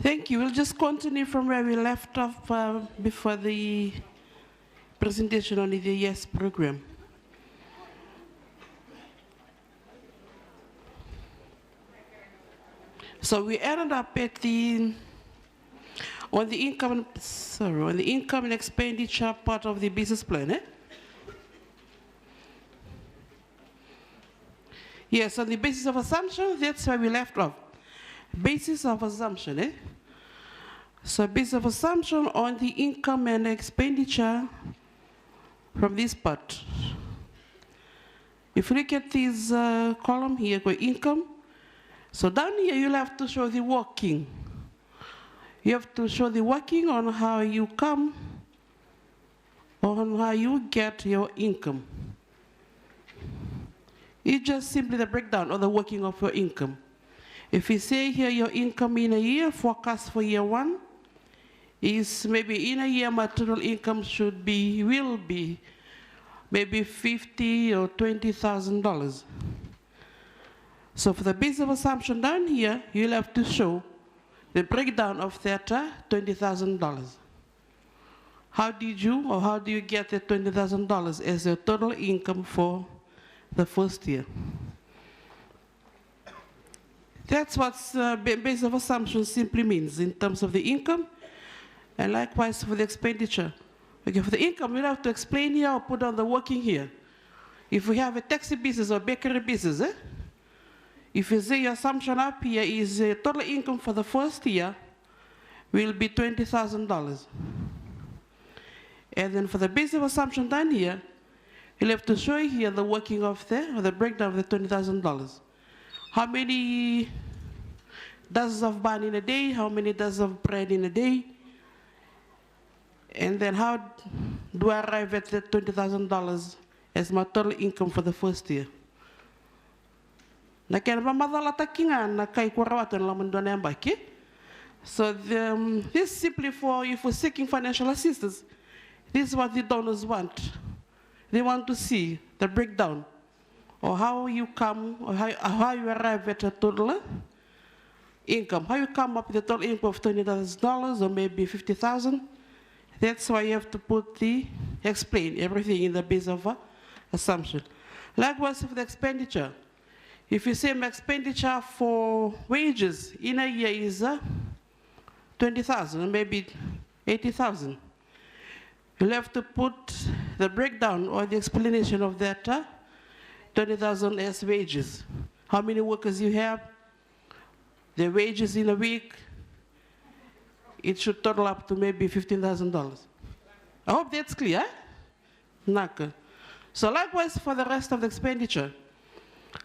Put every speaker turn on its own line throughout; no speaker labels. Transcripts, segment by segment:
Thank you. We'll just continue from where we left off before the presentation on the I.T.S program. So we ended up at on the income and expenditure part of the business plan. Yes, on the basis of assumption, that's where we left off. Basis of assumption, So basis of assumption on the income and expenditure from this part. If you look at this column here, go income. So down here, you'll have to show the working. You have to show the working on how you come, on how you get your income. It's just simply the breakdown of the working of your income. If you say here your income in a year, forecast for year one, is maybe in a year material income will be maybe $50,000 or $20,000. So for the basis of assumption down here, you'll have to show the breakdown of that $20,000. How do you get the $20,000 as your total income for the first year? That's what basis of assumption simply means in terms of the income, and likewise for the expenditure. Okay, for the income, we'll have to explain here or put on the working here. If we have a taxi business or bakery business, if you say your assumption up here is total income for the first year will be $20,000. And then for the basis of assumption down here, you'll have to show here the working of the breakdown of the $20,000. How many dozens of bun in a day? How many dozens of bread in a day? And then how do I arrive at the $20,000 as my total income for the first year? So this is simply for if we're seeking financial assistance. This is what the donors want. They want to see the breakdown or how you come, or how you arrive at a total income. How you come up with a total income of $20,000 or maybe $50,000. That's why you have to explain everything in the base of assumption. Likewise for the expenditure. If you say my expenditure for wages in a year is $20,000, maybe $80,000. You'll have to put the breakdown or the explanation of that $20,000 as wages. How many workers you have, the wages in a week, it should total up to maybe $15,000. I hope that's clear. Naka. So likewise for the rest of the expenditure.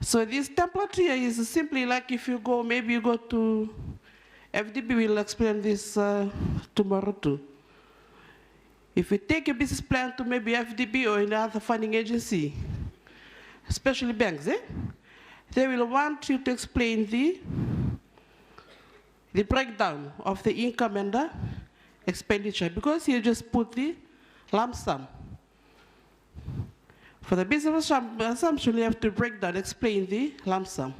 So this template here is simply like if you go, maybe you go to FDB, we'll explain this tomorrow too. If you take a business plan to maybe FDB or another funding agency, especially banks, they will want you to explain the breakdown of the income and the expenditure, because you just put the lump sum. For the business assumption, you have to break down, explain the lump sum.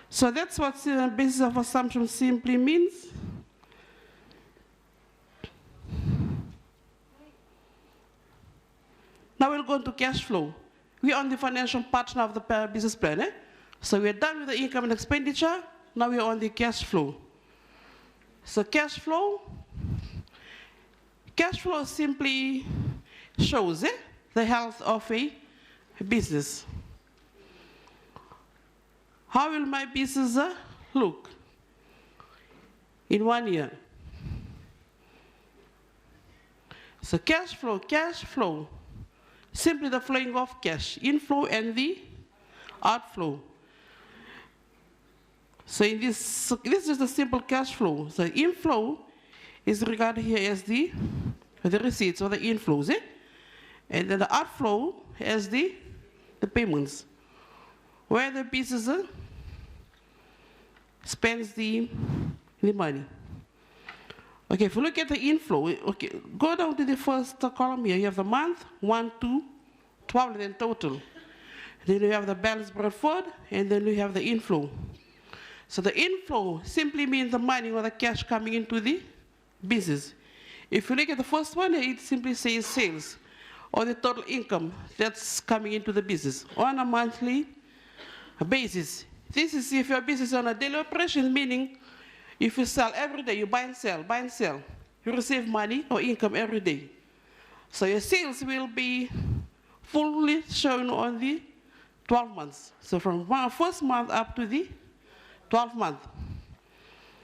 So that's what the basis of assumption simply means. Now we'll go into cash flow. We're on the financial part of the business plan. So we're done with the income and expenditure. Now we're on the cash flow. So cash flow simply shows the health of a business. How will my business look in 1 year? So cash flow, simply the flowing of cash, inflow and the outflow. So in this is just a simple cash flow. So inflow is regarded here as the receipts or the inflows, and then the outflow as the payments, where the business spends the money. Okay, if you look at the inflow, okay, go down to the first column here. You have the month, 1, 2, 12, and then total. Then you have the balance brought forward, and then you have the inflow. So the inflow simply means the money or the cash coming into the business. If you look at the first one, it simply says sales, or the total income that's coming into the business on a monthly basis. This is if your business is on a daily operation, meaning if you sell every day, you buy and sell, you receive money or income every day. So your sales will be fully shown on the 12 months. So from first month up to the 12th month.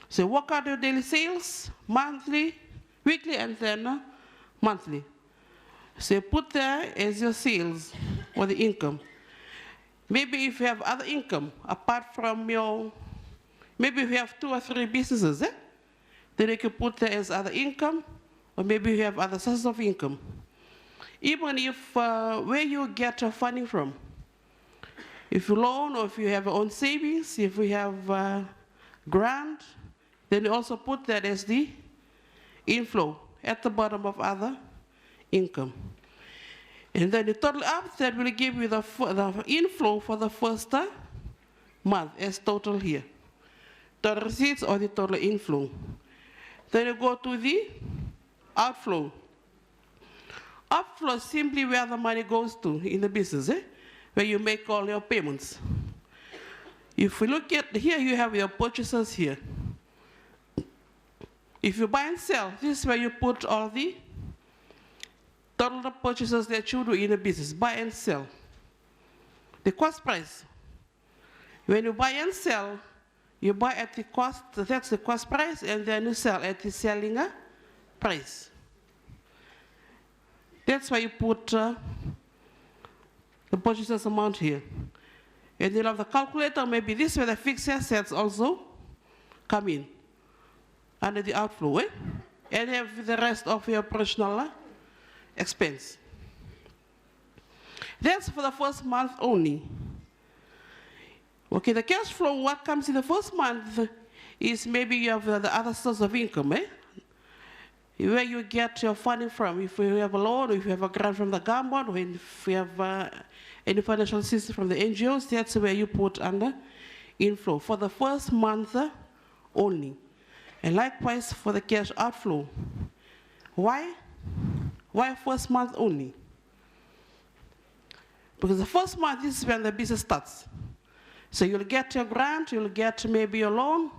So work out your daily sales, monthly, weekly, and then monthly. So you put there as your sales or the income. Maybe if you have other income, apart from your, maybe if you have 2 or 3 businesses, then you can put there as other income, or maybe you have other sources of income. Even if, where you get your funding from. If you loan, or if you have your own savings, if you have grant, then you also put that as the inflow at the bottom of other income. And then the total up that will give you the inflow for the first month as total here. Total receipts or the total inflow. Then you go to the outflow. Outflow is simply where the money goes to in the business, where you make all your payments. If we look at here, you have your purchases here. If you buy and sell, this is where you put all the total purchases that you do in a business, buy and sell. The cost price. When you buy and sell, you buy at the cost, that's the cost price, and then you sell at the selling price. That's why you put the purchases amount here. And you have the calculator, maybe this is where the fixed assets also come in under the outflow, and have the rest of your operational expense. That's for the first month only. Okay, the cash flow, what comes in the first month is maybe you have the other source of income, where you get your funding from. If you have a loan, or if you have a grant from the government, or if you have any financial assistance from the NGOs, that's where you put under inflow for the first month only. And likewise for the cash outflow. Why? Why first month only? Because the first month, this is when the business starts. So you'll get your grant, you'll get maybe your loan.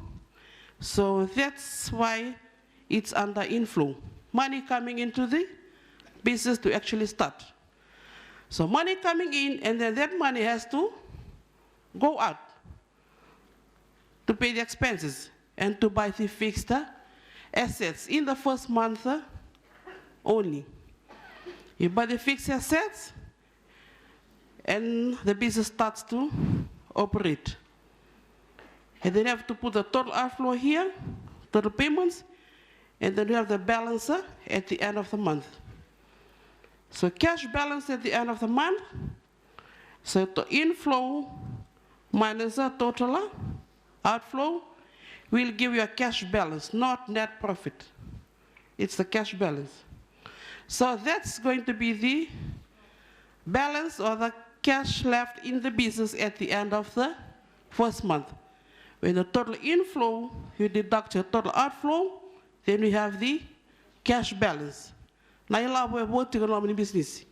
So that's why it's under inflow. Money coming into the business to actually start. So money coming in, and then that money has to go out to pay the expenses and to buy the fixed assets in the first month only. You buy the fixed assets, and the business starts to operate. And then you have to put the total outflow here, total payments, and then you have the balance at the end of the month. So cash balance at the end of the month, so the inflow minus the total outflow will give you a cash balance, not net profit. It's the cash balance. So that's going to be the balance or the cash left in the business at the end of the first month. When the total inflow, you deduct your total outflow, then we have the cash balance. Now you'll have working on business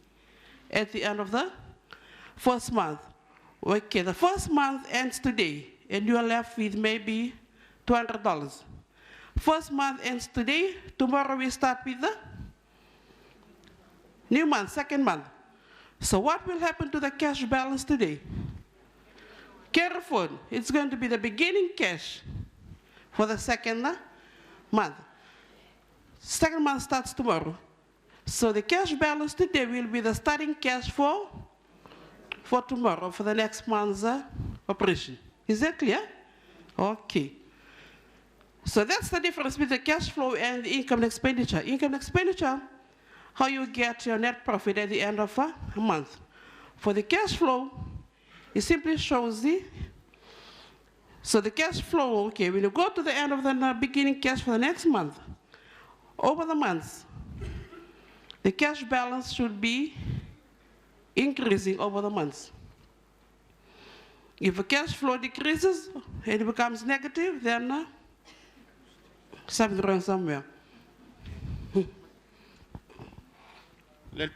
at the end of the first month. Okay, the first month ends today, and you are left with maybe $200. First month ends today, tomorrow we start with the new month, second month. So what will happen to the cash balance today? Carry forward. It's going to be the beginning cash for the second month. Second month starts tomorrow. So the cash balance today will be the starting cash for tomorrow, for the next month's operation. Is that clear? Okay. So that's the difference between the cash flow and the income and expenditure. Income and expenditure, how you get your net profit at the end of a month. For the cash flow, it simply shows so the cash flow, okay, when you go to the end of the beginning cash for the next month, over the months, the cash balance should be increasing over the months. If the cash flow decreases, it becomes negative, then something wrong somewhere.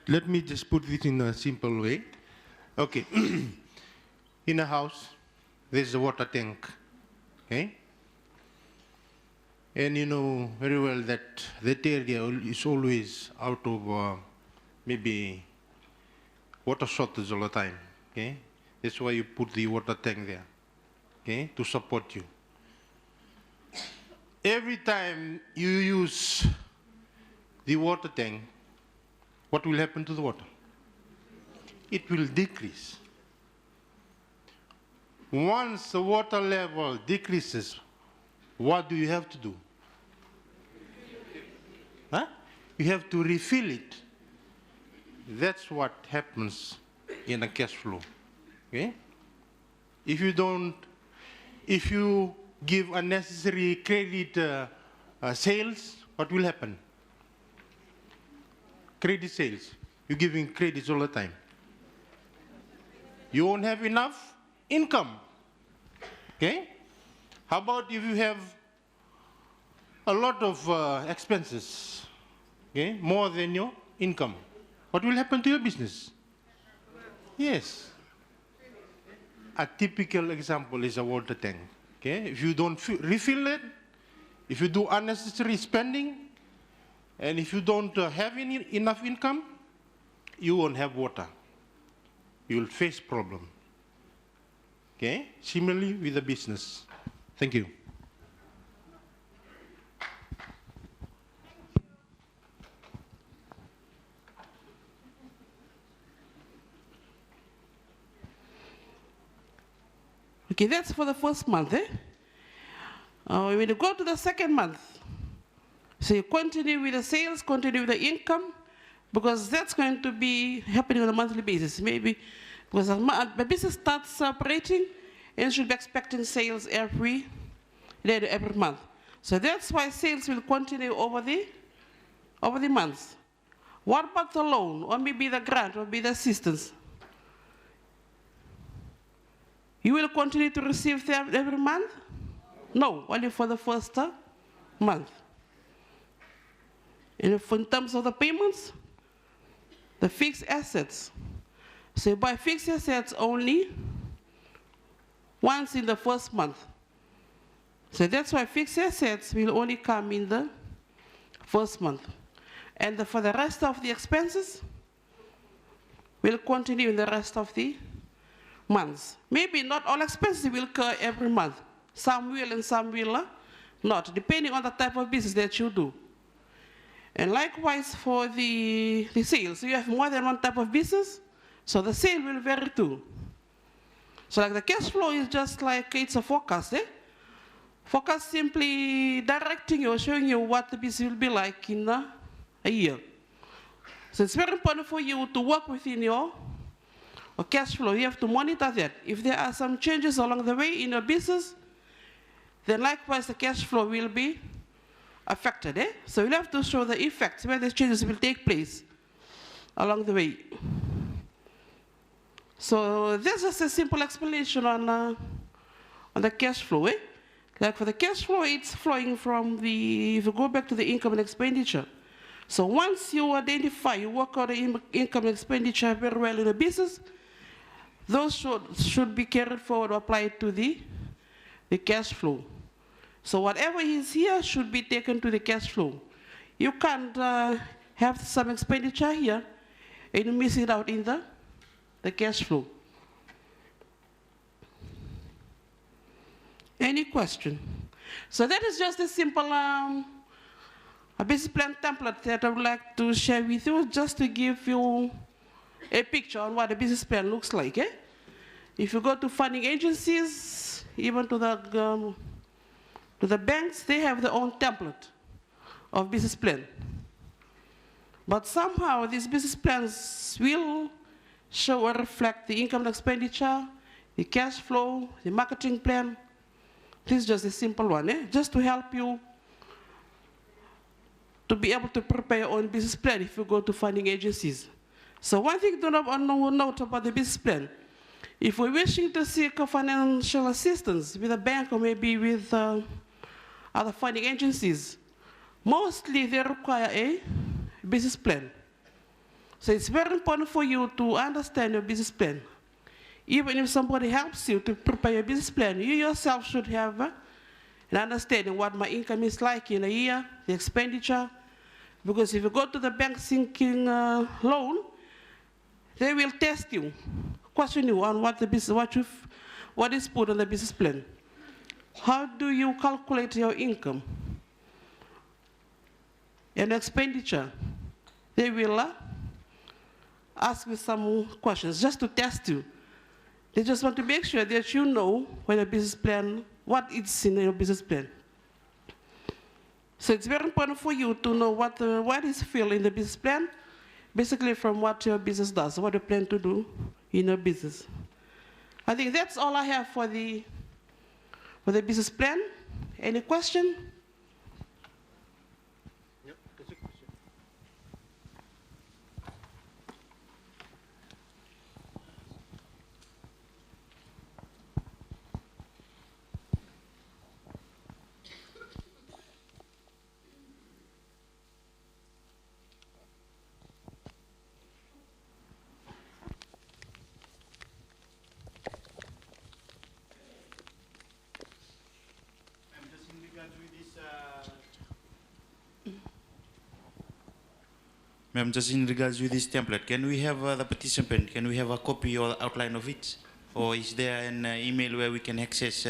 Let me just put it in a simple way. Okay. In a house, there's a water tank. Okay? And you know very well that that area is always out of maybe water shortage all the time. Okay? That's why you put the water tank there. Okay? To support you. Every time you use the water tank, what will happen to the water? It will decrease. Once the water level decreases, what do you have to do? Huh? You have to refill it. That's what happens in a cash flow. Okay? If you give unnecessary credit sales, what will happen? Credit sales. You're giving credits all the time. You won't have enough income. Okay? How about if you have a lot of expenses, okay, more than your income? What will happen to your business? Yes. A typical example is a water tank. Okay? If you don't refill it, if you do unnecessary spending, and if you don't have enough income, you won't have water. You will face problem. Okay? Similarly with the business. Thank you.
Okay, that's for the first month. When you go to the second month, so you continue with the sales, continue with the income, because that's going to be happening on a monthly basis. Maybe because the business starts operating, and you should be expecting sales every day, every month. So that's why sales will continue over the months. What about the loan, or maybe the grant, or maybe the assistance? You will continue to receive them every month? No, only for the first month. And if in terms of the payments, the fixed assets. So you buy fixed assets only once in the first month. So that's why fixed assets will only come in the first month. And for the rest of the expenses, will continue in the rest of the months. Maybe not all expenses will occur every month. Some will and some will not, depending on the type of business that you do. And likewise for the sales, you have more than one type of business, so the sale will vary too. So like the cash flow is just like, it's a forecast. Forecast simply directing you, showing you what the business will be like in a year. So it's very important for you to work within your cash flow. You have to monitor that. If there are some changes along the way in your business, then likewise the cash flow will be affected. So you'll have to show the effects where the changes will take place along the way. So this is a simple explanation on the cash flow. Like for the cash flow, it's flowing from if you go back to the income and expenditure. So once you identify, you work out the income and expenditure very well in the business, those should be carried forward or applied to the cash flow. So whatever is here should be taken to the cash flow. You can't have some expenditure here and miss it out in the cash flow. Any question? So that is just a simple a business plan template that I would like to share with you, just to give you a picture on what a business plan looks like. If you go to funding agencies, even to the banks, they have their own template of business plan. But somehow these business plans will show or reflect the income and expenditure, the cash flow, the marketing plan. This is just a simple one, just to help you to be able to prepare your own business plan if you go to funding agencies. So one thing to note about the business plan, If we're wishing to seek a financial assistance with a bank or maybe with other funding agencies, mostly they require a business plan. So it's very important for you to understand your business plan. Even if somebody helps you to prepare your business plan, you yourself should have an understanding what my income is like in a year, the expenditure. Because if you go to the bank seeking loan, they will test you, question you on what is put on the business plan. How do you calculate your income and expenditure? They will ask you some questions just to test you. They just want to make sure that you know when a business plan, what is in your business plan. So it's very important for you to know what is filled in the business plan, basically from what your business does, what you plan to do in your business. I think that's all I have for the business plan. Any question?
Yep, that's a question.
Ma'am, just in regards with this template, can we have the participant, can we have a copy or outline of it? Or is there an email where we can access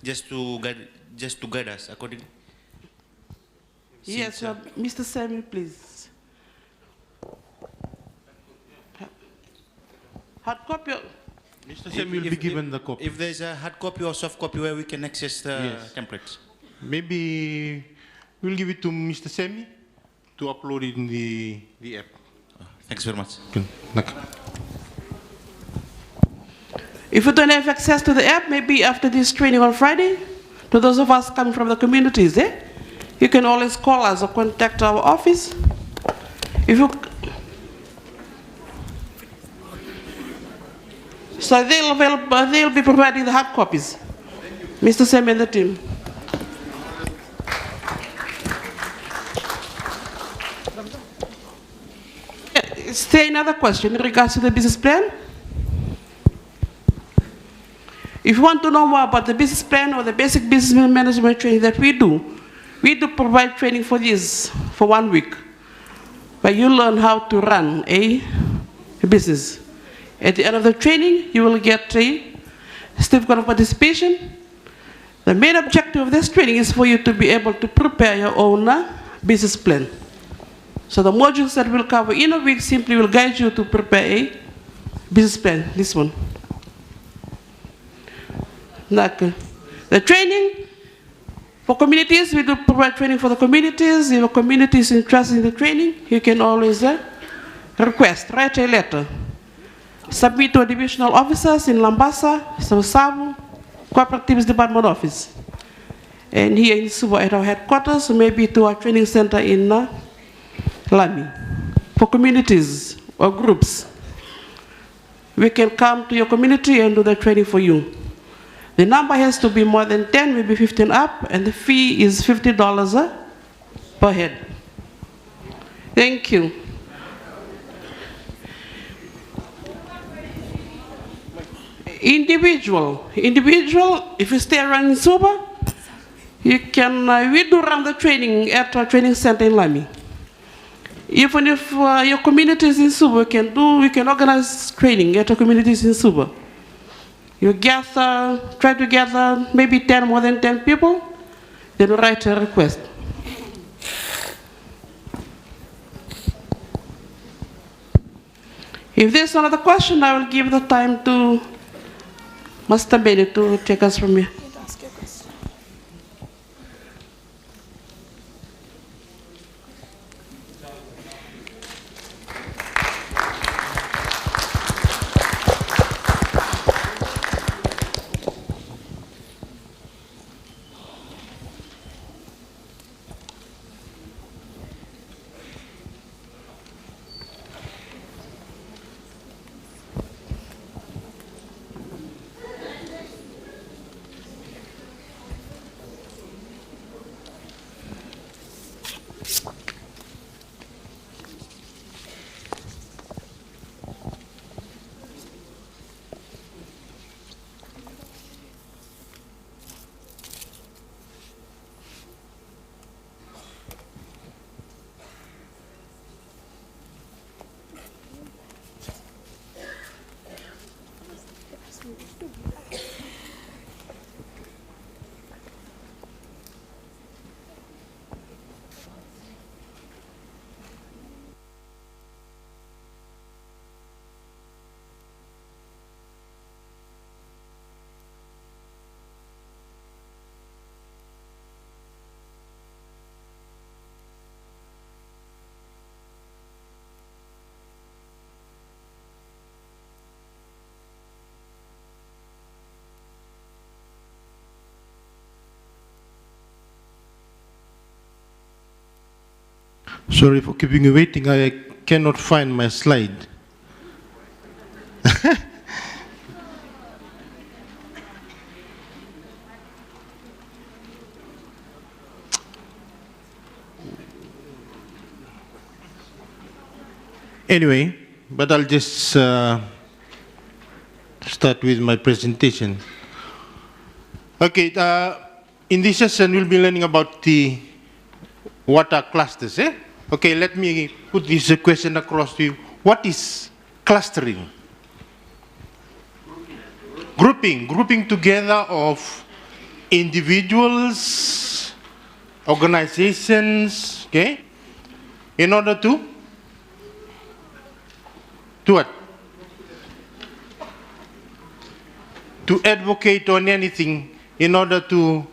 just to guide us accordingly?
Yes, Mr. Samuel, please. Hard copy.
Mr. Samuel will be given the copy.
If there's a hard copy or soft copy where we can access the templates.
Maybe we'll give it to Mr. Semi to upload it in the app.
Thanks very much.
If you don't have access to the app, maybe after this training on Friday, to those of us coming from the communities, you can always call us or contact our office. If you, so they'll be providing the hard copies. Mr. Sam and the team. Is there another question in regards to the business plan? If you want to know more about the business plan or the basic business management training that we do provide training for this for 1 week, where you learn how to run a business. At the end of the training, you will get a certificate of participation. The main objective of this training is for you to be able to prepare your own business plan. So the modules that we'll cover in a week simply will guide you to prepare a business plan, this one. Like the training for communities, we do provide training for the communities. If a community is interested in the training, you can always request, write a letter, submit to divisional officers in Lambasa, Sabu, Cooperatives Department Office, and here in Suva at our headquarters, maybe to our training center in Lami. For communities or groups, we can come to your community and do the training for you. The number has to be more than 10, maybe 15 up, and the fee is $50 per head. Thank you. Individual, if you stay around in Suva, you can, we do run the training at our training center in Lami. Even if your community is in Suva, we can organize training at our communities in Suva. You try to gather maybe more than 10 people, then write a request. If there's another question, I will give the time to Master Benny to take us from here.
Sorry for keeping you waiting. I cannot find my slide. Anyway, but I'll just start with my presentation. Okay, in this session we'll be learning about the what are clusters. Okay, let me put this question across to you. What is clustering? Grouping together of individuals, organizations, okay, in order to what? To advocate on anything in order to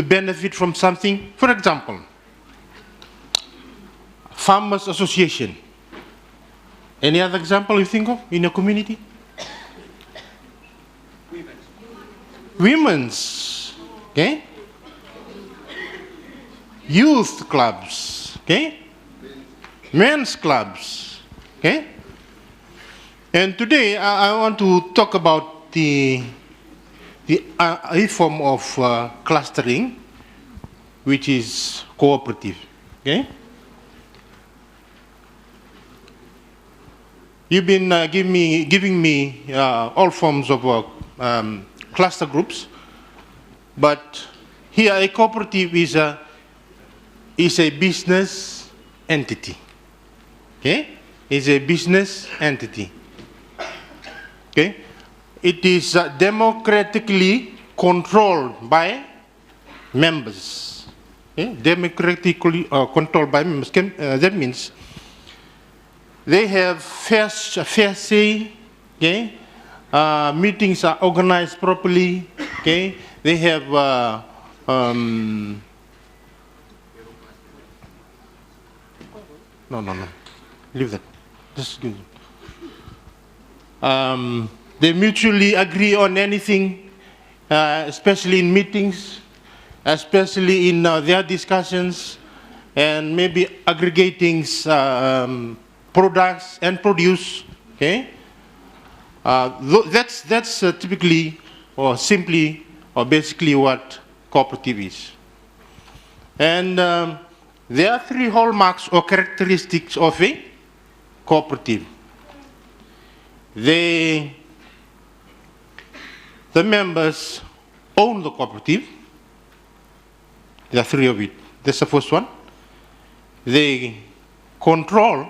benefit from something. For example, Farmers Association. Any other example you think of in your community? Women's, okay? Youth clubs, okay? Men's clubs, okay? And today I want to talk about a form of clustering, which is cooperative, okay? You've been giving me all forms of cluster groups, but here a cooperative is a business entity. Okay, is a business entity. Okay, it is democratically controlled by members. Okay? Democratically controlled by members. That means they have fair say. Okay, meetings are organized properly. Okay, they have no. Leave that. Just give they mutually agree on anything, especially in meetings, especially in their discussions, and maybe aggregating products and produce. Okay, that's typically or simply or basically what cooperative is. And there are three hallmarks or characteristics of a cooperative. The members own the cooperative. There are three of it. That's the first one. They control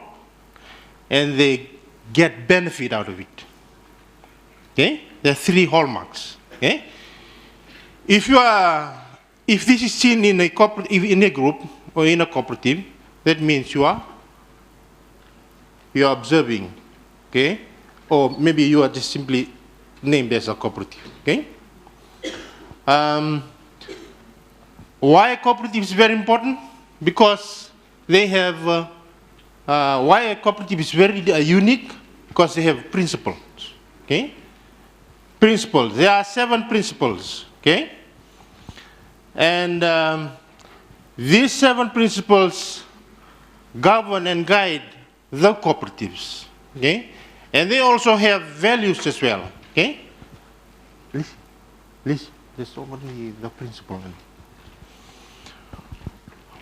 and they get benefit out of it. Okay? There are three hallmarks. Okay? If this is seen in a group or in a cooperative, that means you are observing, okay? Or maybe you are just simply named as a cooperative, okay? Why a cooperative is very important? Because they have, why a cooperative is very unique? Because they have principles, okay? Principles, there are 7 principles, okay? And these 7 principles govern and guide the cooperatives, okay? And they also have values as well, okay? Please, there's only the principle.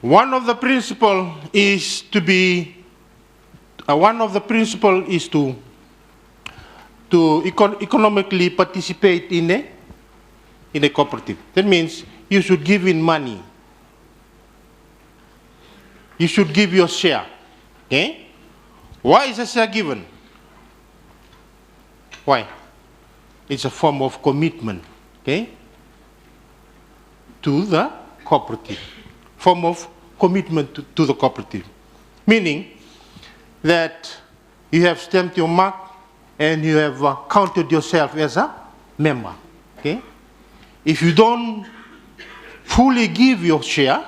One of the principle is to be, economically participate in a cooperative. That means you should give in money. You should give your share. Okay? Why is a share given? Why? It's a form of commitment, okay, to the cooperative. Form of commitment to the cooperative. Meaning that you have stamped your mark and you have counted yourself as a member. Okay? If you don't fully give your share,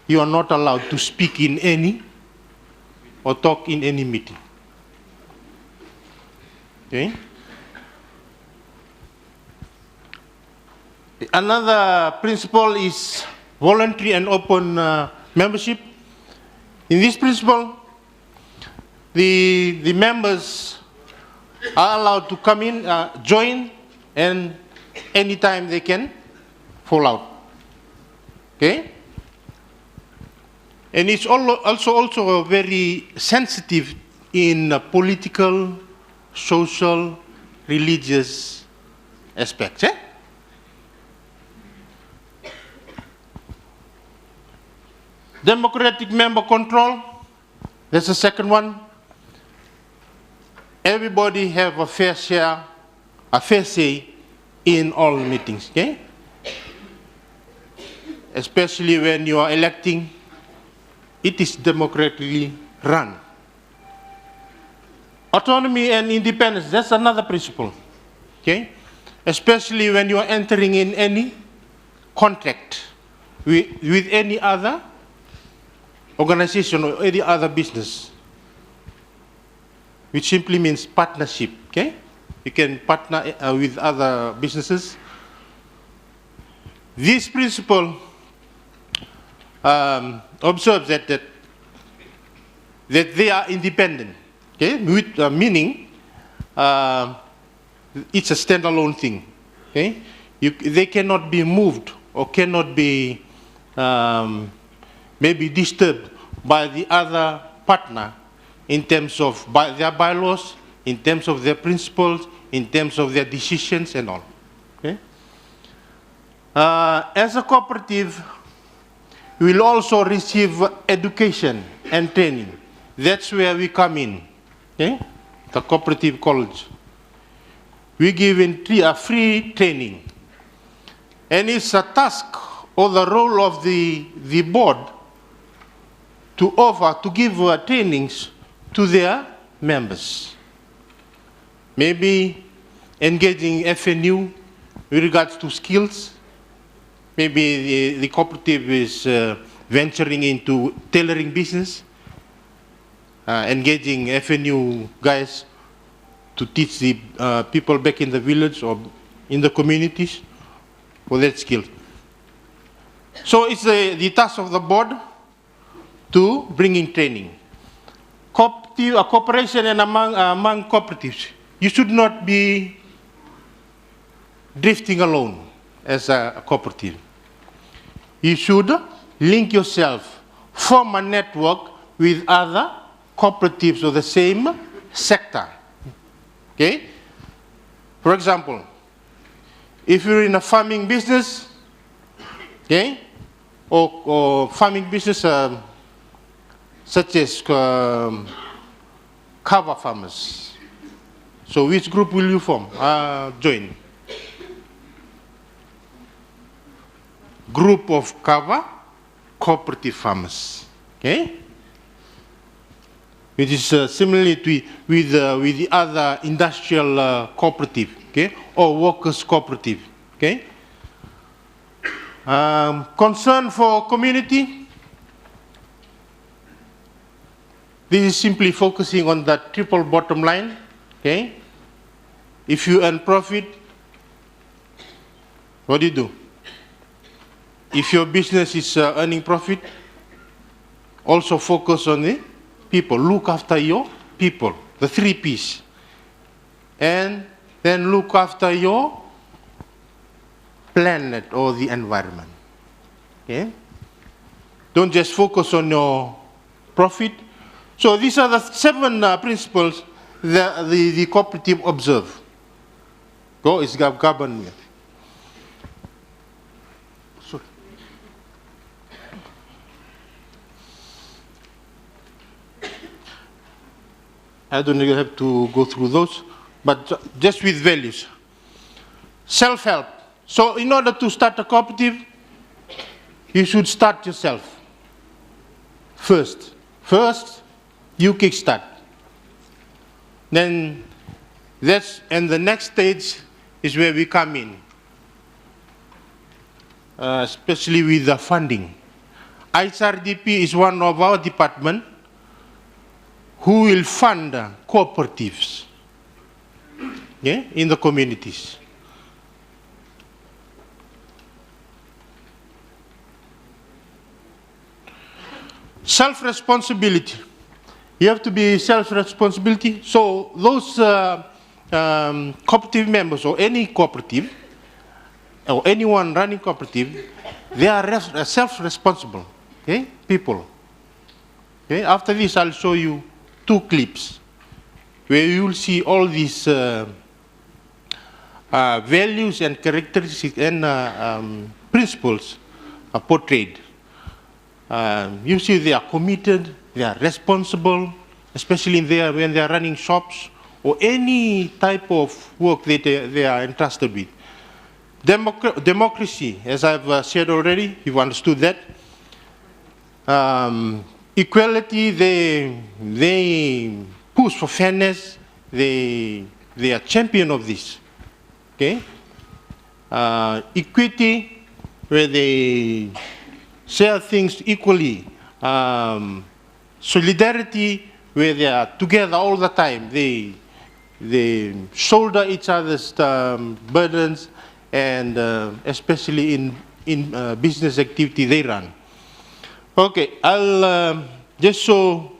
you are not allowed to speak in any or talk in any meeting. Okay? Another principle is voluntary and open membership. In this principle, the members are allowed to come in, join, and anytime they can fall out. Okay? And it's also very sensitive in political, social, religious aspects. Eh? Democratic member control, that's the second one. Everybody have a fair share, a fair say in all meetings, okay? Especially when you are electing, it is democratically run. Autonomy and independence, that's another principle, okay? Especially when you are entering in any contract with any other organization or any other business, which simply means partnership, okay? You can partner with other businesses. This principle observes that they are independent, okay? With, meaning it's a standalone thing, okay? They cannot be moved or cannot be maybe disturbed by the other partner in terms of their bylaws, in terms of their principles, in terms of their decisions and all. Okay? As a cooperative, we will also receive education and training. That's where we come in, okay? The cooperative college. We give in free training. And it's a task or the role of the board to offer, to give trainings to their members. Maybe engaging FNU with regards to skills. Maybe the cooperative is venturing into tailoring business, engaging FNU guys to teach the people back in the village or in the communities for that skill. So it's the task of the board to bring in training. Cooperation and among cooperatives, you should not be drifting alone as a cooperative. You should link yourself, form a network with other cooperatives of the same sector. Okay? For example, if you're in a farming business, okay, or farming business such as cover farmers. So which group will you form? Join. Group of cover cooperative farmers. Okay? Which is similarly with the other industrial cooperative, okay, or workers cooperative. Okay? Concern for community. This is simply focusing on the triple bottom line. Okay? If you earn profit, what do? If your business is earning profit, also focus on the people. Look after your people, the 3 Ps. And then look after your planet or the environment. Okay? Don't just focus on your profit. So these are the 7 principles that the cooperative observe. Go is government. Sorry. I don't really have to go through those, but just with values. Self-help. So in order to start a cooperative, you should start yourself first. First, you kickstart. Then and the next stage is where we come in, especially with the funding. ISRDP is one of our department who will fund cooperatives, okay, in the communities. Self-responsibility. You have to be self-responsibility. So those cooperative members or any cooperative or anyone running cooperative, they are self-responsible, okay, people. Okay? After this, I'll show you 2 clips where you will see all these values and characteristics and principles are portrayed. You see they are committed, they are responsible, especially when they are running shops or any type of work that they are entrusted with. Democracy, as I've said already, you've understood that. Equality, they push for fairness, they are champion of this. Okay? Equity, where they share things equally. Solidarity, where they are together all the time. They shoulder each other's burdens, and especially in business activity they run. Okay, I'll just show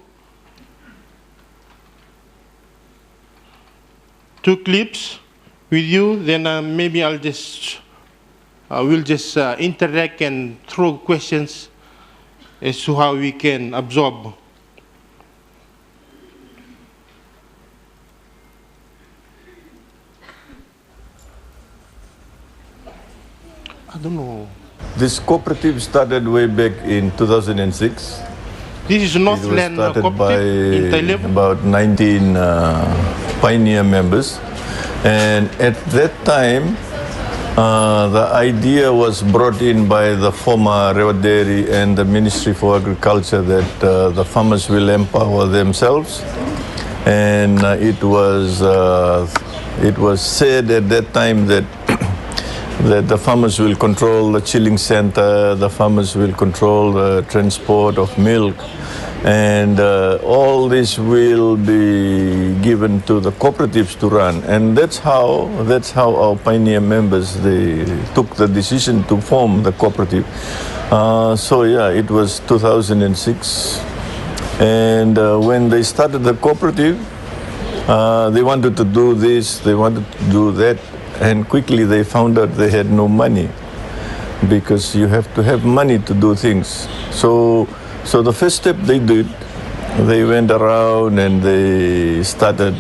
2 clips with you, then maybe we'll just interact and throw questions as to how we can absorb. I don't know.
This cooperative started way back in 2006.
This is Northland
It was started
Cooperative in
by
Thailand.
about 19 pioneer members. And at that time, the idea was brought in by the former Rewa Dairy and the Ministry for Agriculture that the farmers will empower themselves. And it was said at that time that that the farmers will control the chilling center, the farmers will control the transport of milk, and all this will be given to the cooperatives to run. And that's how our pioneer members, they took the decision to form the cooperative. So yeah, it was 2006, and when they started the cooperative, they wanted to do this, they wanted to do that. And quickly they found out they had no money, because you have to have money to do things. So the first step they did, they went around and they started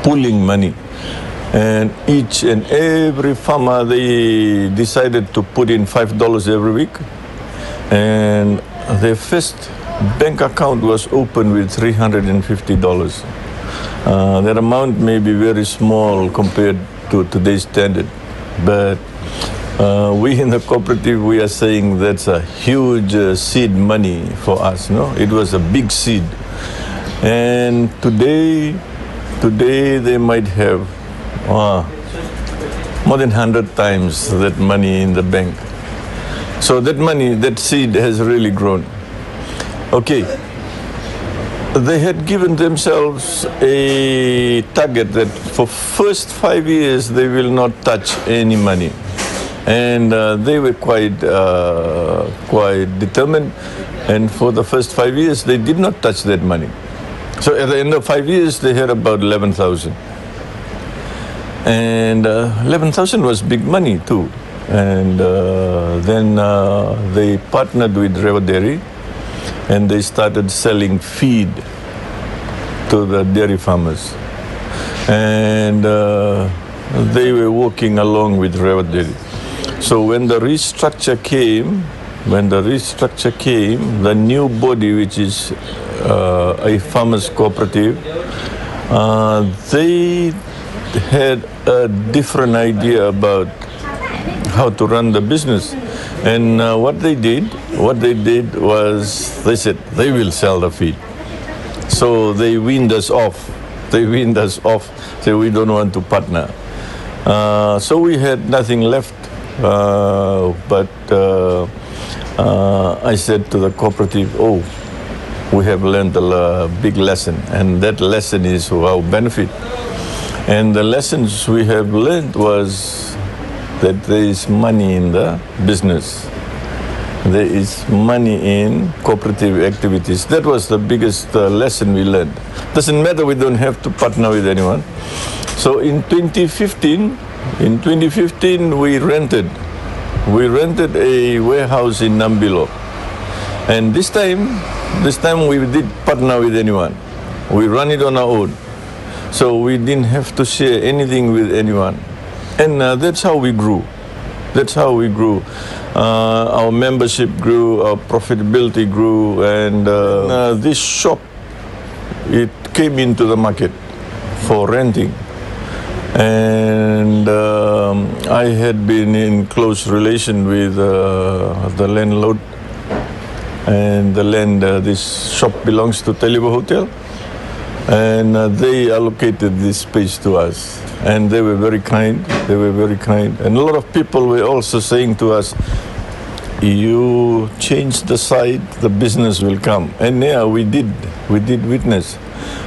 pooling money. And each and every farmer, they decided to put in $5 every week. And their first bank account was opened with $350. That amount may be very small compared to today's standard, but we in the cooperative, we are saying that's a huge seed money for us. No, it was a big seed, and today they might have more than 100 times that money in the bank. So that money, that seed has really grown. Okay. They had given themselves a target that for first 5 years they will not touch any money, and they were quite determined. And for the first 5 years they did not touch that money. So at the end of 5 years they had about 11,000, and 11,000 was big money too. And then they partnered with Rewa Dairy, and they started selling feed to the dairy farmers. And they were working along with Rewa Dairy. So when the restructure came, the new body, which is a farmers cooperative, they had a different idea about how to run the business. And what they did was they said they will sell the feed. So they weaned us off. Say we don't want to partner. So we had nothing left. But I said to the cooperative, oh, we have learned a big lesson, and that lesson is our benefit. And the lessons we have learned was that there is money in the business. there is money in cooperative activities. That was the biggest lesson we learned. Doesn't matter, we don't have to partner with anyone. So in 2015, we rented a warehouse in Nambilo. And this time we did partner with anyone. We run it on our own. So we didn't have to share anything with anyone. And that's how we grew. That's how we grew. Our membership grew, our profitability grew, and this shop, it came into the market for renting. And I had been in close relation with the landlord, and the land, this shop belongs to Talibu Hotel, and they allocated this space to us. And they were very kind, And a lot of people were also saying to us, you change the site, the business will come. And yeah, we did witness.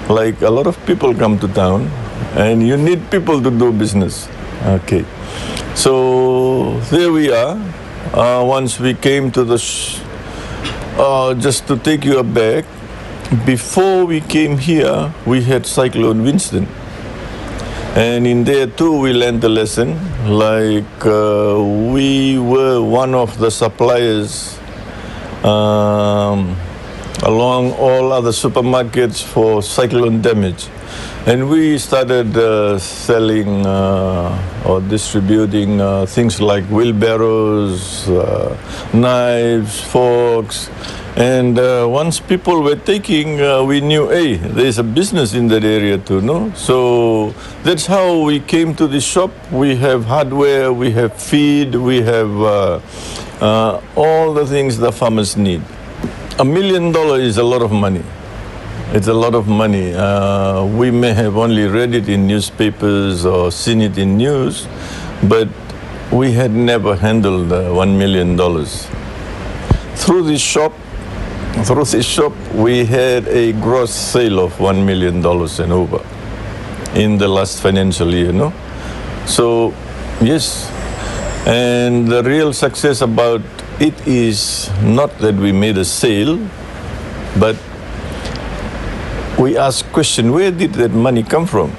Like a lot of people come to town, and you need people to do business. Okay, so there we are. Once we came to the, just to take you aback, before we came here, we had Cyclone Winston. And in there too, we learned a lesson, like we were one of the suppliers along all other supermarkets for cyclone damage. And we started selling or distributing things like wheelbarrows, knives, forks. And once people were taking, we knew, hey, there's a business in that area too, no? So that's how we came to this shop. We have hardware, we have feed, we have all the things the farmers need. $1 million is a lot of money. It's a lot of money. We may have only read it in newspapers or seen it in news, but we had never handled $1 million. Through this shop, we had a gross sale of $1 million and over in the last financial year, no? So, yes, and the real success about it is not that we made a sale, but we asked question, where did that money come from?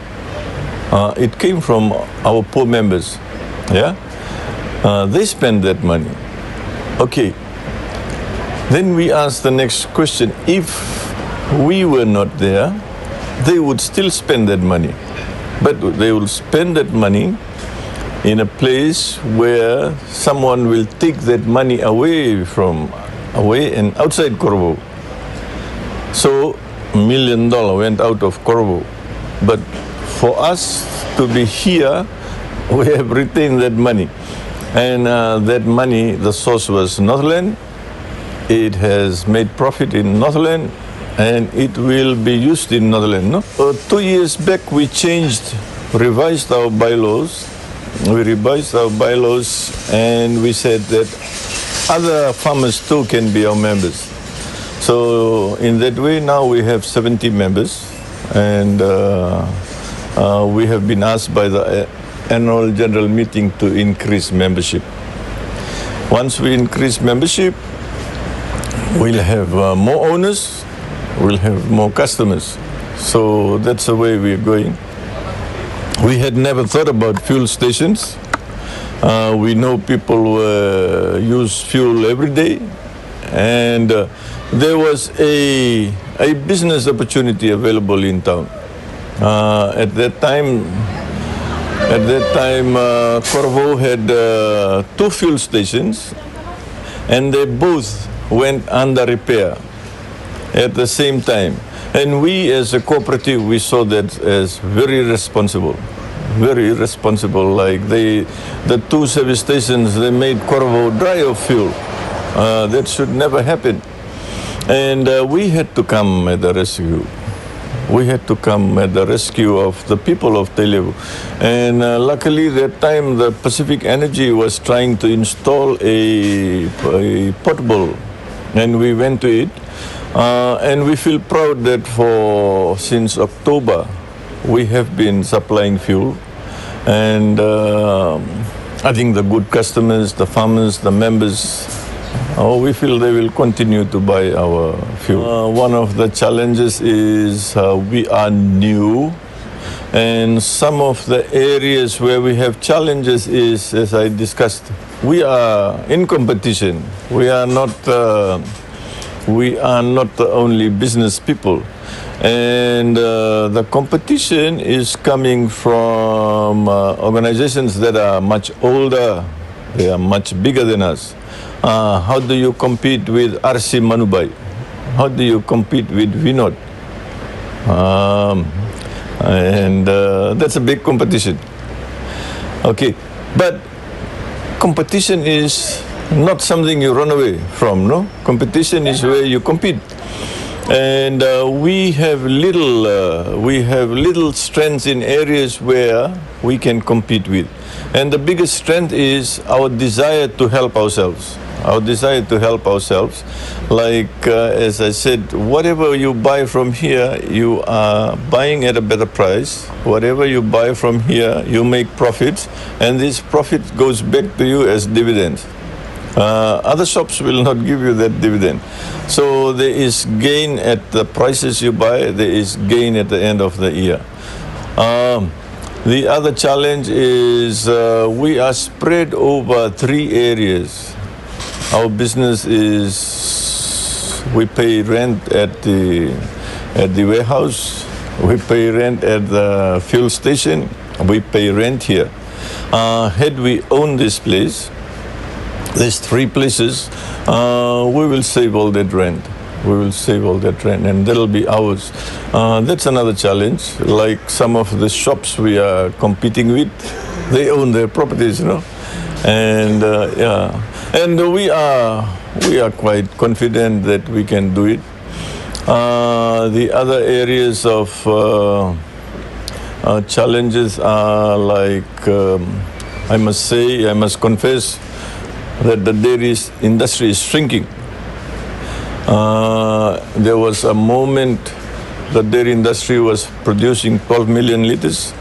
It came from our poor members, yeah? They spent that money. Okay. Then we asked the next question, if we were not there, they would still spend that money. But they will spend that money in a place where someone will take that money away and outside Corvo. So $1 million went out of Corvo. But for us to be here, we have retained that money. And that money, the source was Northland. It has made profit in Northland, and it will be used in Northland. No? 2 years back, we revised our bylaws. We revised our bylaws, and we said that other farmers too can be our members. So in that way, now we have 70 members, and we have been asked by the annual general meeting to increase membership. Once we increase membership, we'll have more owners, we'll have more customers. So that's the way we're going. We had never thought about fuel stations. We know people use fuel every day, and there was a business opportunity available in town. At that time, Corvo had 2 fuel stations, and they both went under repair at the same time. And we as a cooperative, we saw that as very irresponsible. Like the 2 service stations, they made Corvo dry of fuel. That should never happen. And we had to come at the rescue. We had to come at the rescue of the people of Talibu. And luckily that time the Pacific Energy was trying to install a portable, and we went to it. And we feel proud that since October, we have been supplying fuel. And I think the good customers, the farmers, the members, we feel they will continue to buy our fuel. One of the challenges is we are new, and some of the areas where we have challenges is, as I discussed, we are in competition. We are not the only business people. And the competition is coming from organizations that are much older, they are much bigger than us. How do you compete with RC Manubai? How do you compete with Vinod? And that's a big competition. Okay, but competition is not something you run away from, no? Competition is where you compete. And we have little strengths in areas where we can compete with. And the biggest strength is our desire to help ourselves. Our desire to help ourselves. Like, as I said, whatever you buy from here, you are buying at a better price. Whatever you buy from here, you make profits, and this profit goes back to you as dividends. Other shops will not give you that dividend. So there is gain at the prices you buy, there is gain at the end of the year. The other challenge is we are spread over 3 areas. Our business is, we pay rent at the warehouse, we pay rent at the fuel station, we pay rent here. Had we owned this place, there's 3 places, we will save all that rent. We will save all that rent, and that'll be ours. That's another challenge. Like some of the shops we are competing with, they own their properties, you know. And yeah, and we are quite confident that we can do it. The other areas of challenges are like, I must confess that the dairy industry is shrinking. There was a moment the dairy industry was producing 12 million liters.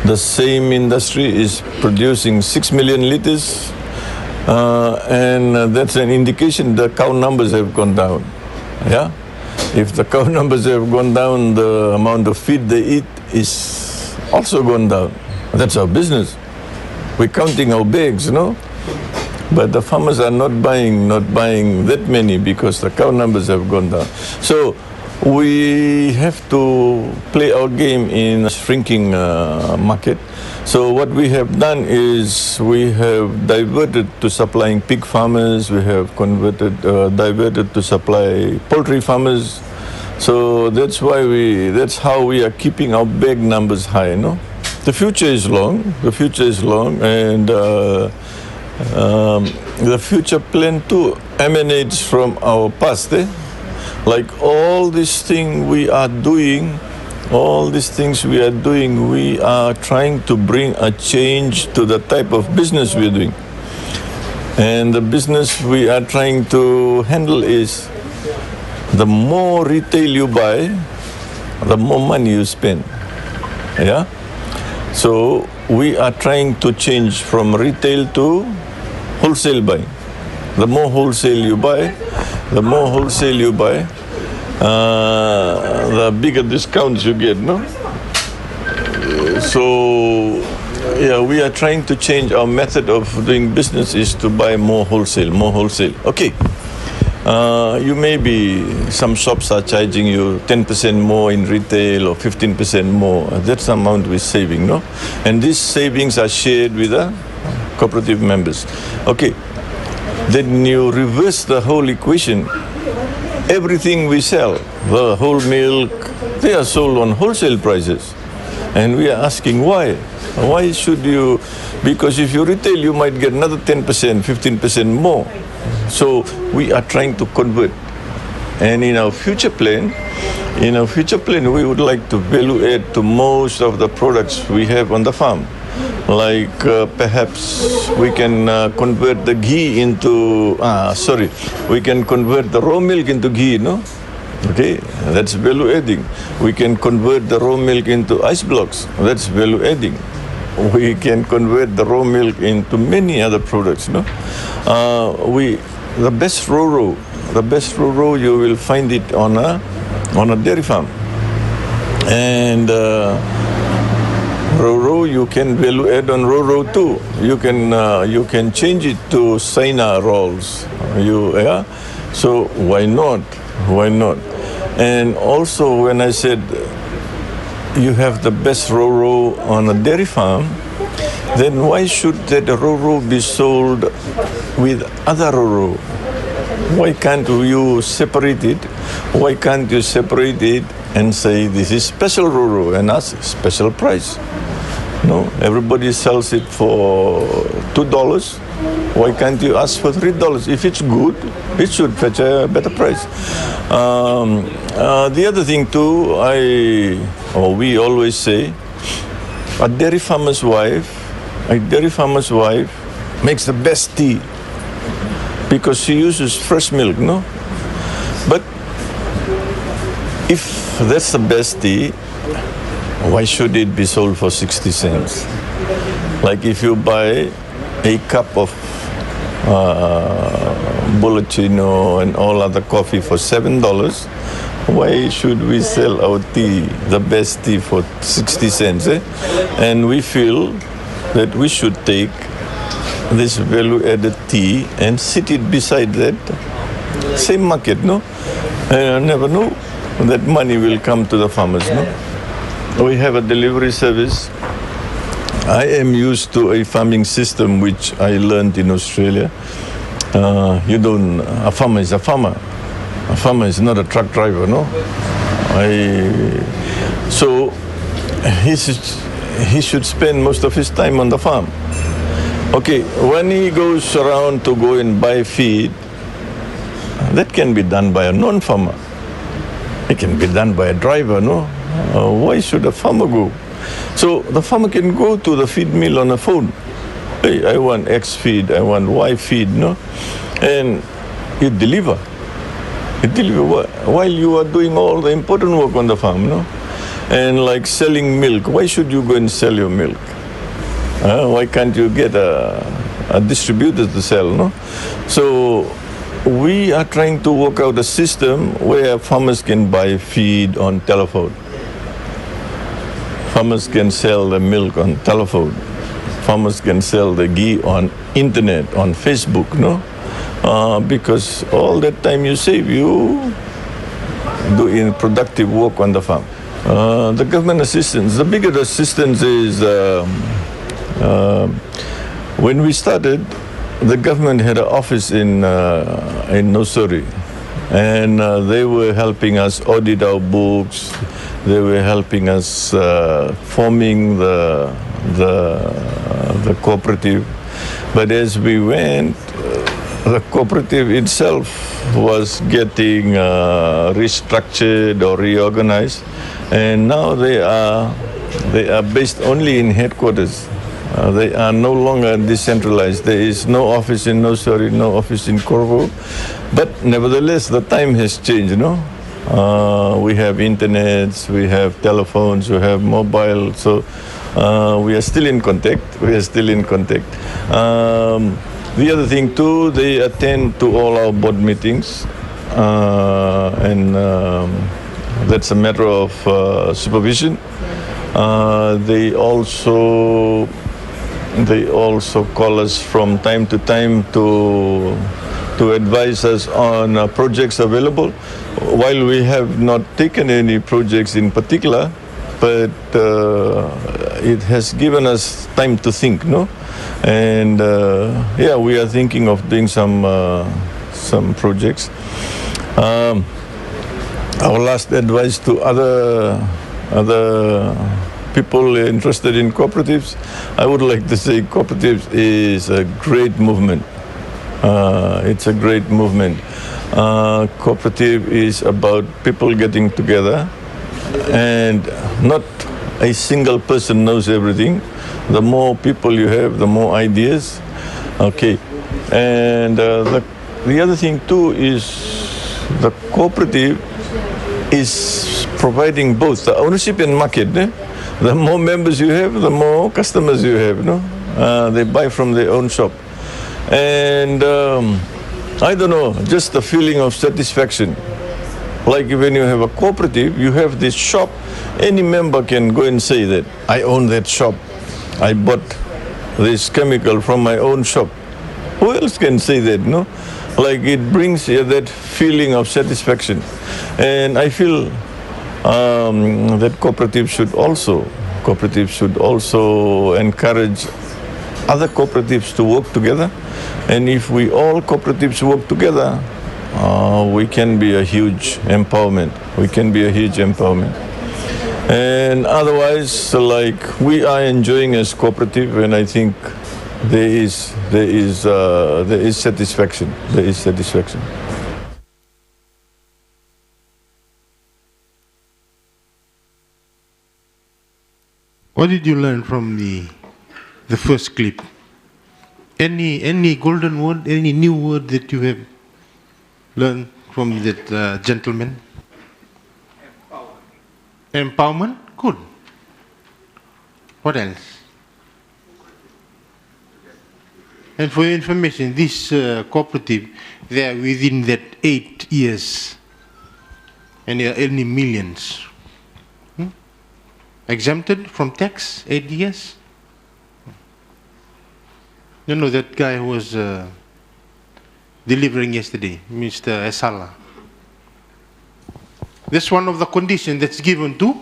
The same industry is producing 6 million liters, and that's an indication the cow numbers have gone down. Yeah, if the cow numbers have gone down, the amount of feed they eat is also gone down. That's our business. We're counting our bags, you know. But the farmers are not buying that many because the cow numbers have gone down. So we have to play our game in a shrinking market. So what we have done is we have diverted to supplying pig farmers. We have diverted to supply poultry farmers. So that's how we are keeping our bag numbers high. No, the future is long. The future is long, and the future plan too emanates from our past. Like all these things we are doing, we are trying to bring a change to the type of business we are doing. And the business we are trying to handle is the more retail you buy, the more money you spend. Yeah? So we are trying to change from retail to wholesale buying. The more wholesale you buy, the bigger discounts you get, no? So, yeah, we are trying to change our method of doing business is to buy more wholesale. Okay, some shops are charging you 10% more in retail or 15% more. That's the amount we're saving, no? And these savings are shared with the cooperative members. Okay, then you reverse the whole equation. Everything we sell, the whole milk, they are sold on wholesale prices. And we are asking why? Why should you? Because if you retail, you might get another 10%, 15% more. So we are trying to convert. And in our future plan, we would like to value add to most of the products we have on the farm. Like perhaps we can convert the ghee into, we can convert the raw milk into ghee, no? Okay, that's value adding. We can convert the raw milk into ice blocks. That's value adding. we can convert the raw milk into many other products. No, the best roro you will find it on a dairy farm, and roro you can value add on roro too. You can change it to Saina rolls. So why not? Why not? And also when I said you have the best roro on a dairy farm, then why should that roro be sold with other roro? Why can't you separate it? Why can't you separate it and say this is special roro and ask special price? No, everybody sells it for $2. Why can't you ask for $3? If it's good, it should fetch a better price. The other thing too, we always say, a dairy farmer's wife makes the best tea because she uses fresh milk, no? But if that's the best tea, why should it be sold for 60 cents? Like if you buy a cup of Bollicino and all other coffee for $7, why should we sell our tea, the best tea, for 60 cents? And we feel that we should take this value-added tea and sit it beside that same market, no? And I never know that money will come to the farmers, no? We have a delivery service. I am used to a farming system which I learned in Australia. A farmer is a farmer. A farmer is not a truck driver, no? So he should spend most of his time on the farm. Okay, when he goes around to go and buy feed, that can be done by a non-farmer. It can be done by a driver, no? Why should a farmer go? So the farmer can go to the feed mill on a phone. Hey, I want X feed, I want Y feed, no? And you deliver. You deliver while you are doing all the important work on the farm, no? And like selling milk, why should you go and sell your milk? Why can't you get a distributor to sell, no? So we are trying to work out a system where farmers can buy feed on telephone. Farmers can sell the milk on telephone. Farmers can sell the ghee on internet, on Facebook, no? Because all that time you save, you do in productive work on the farm. The government assistance, the biggest assistance is when we started, the government had an office in Nosuri, and they were helping us audit our books. They were helping us forming the cooperative. But as we went, the cooperative itself was getting restructured or reorganized, and now they are based only in headquarters. They are no longer decentralized. There is no office in Nosuri, no office in Corvo. But nevertheless, the time has changed, no? We have internets, we have telephones, we have mobile, so we are still in contact. The other thing too, they attend to all our board meetings, and that's a matter of supervision. They also call us from time to time to advise us on projects available. While we have not taken any projects in particular, but it has given us time to think, no? And we are thinking of doing some projects. Our last advice to other people interested in cooperatives, I would like to say cooperatives is a great movement. It's a great movement. Cooperative is about people getting together, and not a single person knows everything. The more people you have, the more ideas. Okay, and the other thing too is the cooperative is providing both the ownership and market. The more members you have, the more customers you have. They buy from their own shop. And I don't know, just the feeling of satisfaction. Like when you have a cooperative, you have this shop, any member can go and say that, I own that shop. I bought this chemical from my own shop. Who else can say that, no? Like it brings that feeling of satisfaction. And I feel that cooperatives should also encourage other cooperatives to work together. And if we all cooperatives work together, we can be a huge empowerment. And otherwise, like we are enjoying as cooperative, and I think there is satisfaction.
What did you learn from the first clip? Any golden word, any new word that you have learned from that gentleman? Empowerment. Good. What else? And for your information, this cooperative, they are within that 8 years, and they are earning millions. Exempted from tax, 8 years. You know that guy who was delivering yesterday, Mr. Esala. That's one of the conditions that's given to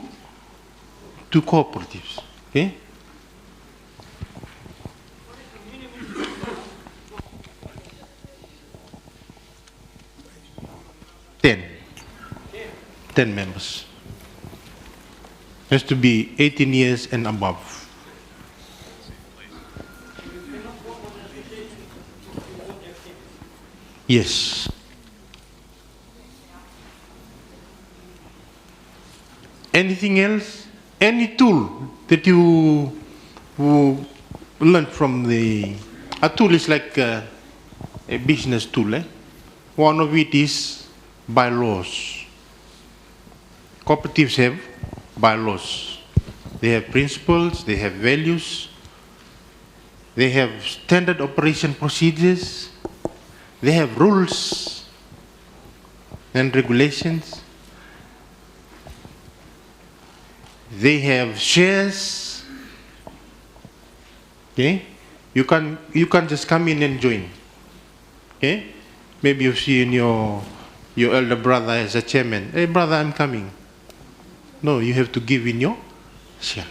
cooperatives. Okay? Ten members. Has to be 18 years and above. Yes. Anything else? Any tool that you learned from a tool is like a business tool. One of it is bylaws. Cooperatives have bylaws. They have principles, they have values, they have standard operation procedures, they have rules and regulations. They have shares. Okay? You can't just come in and join. Okay? Maybe you see in your elder brother as a chairman. Hey brother, I'm coming. No, you have to give in your share.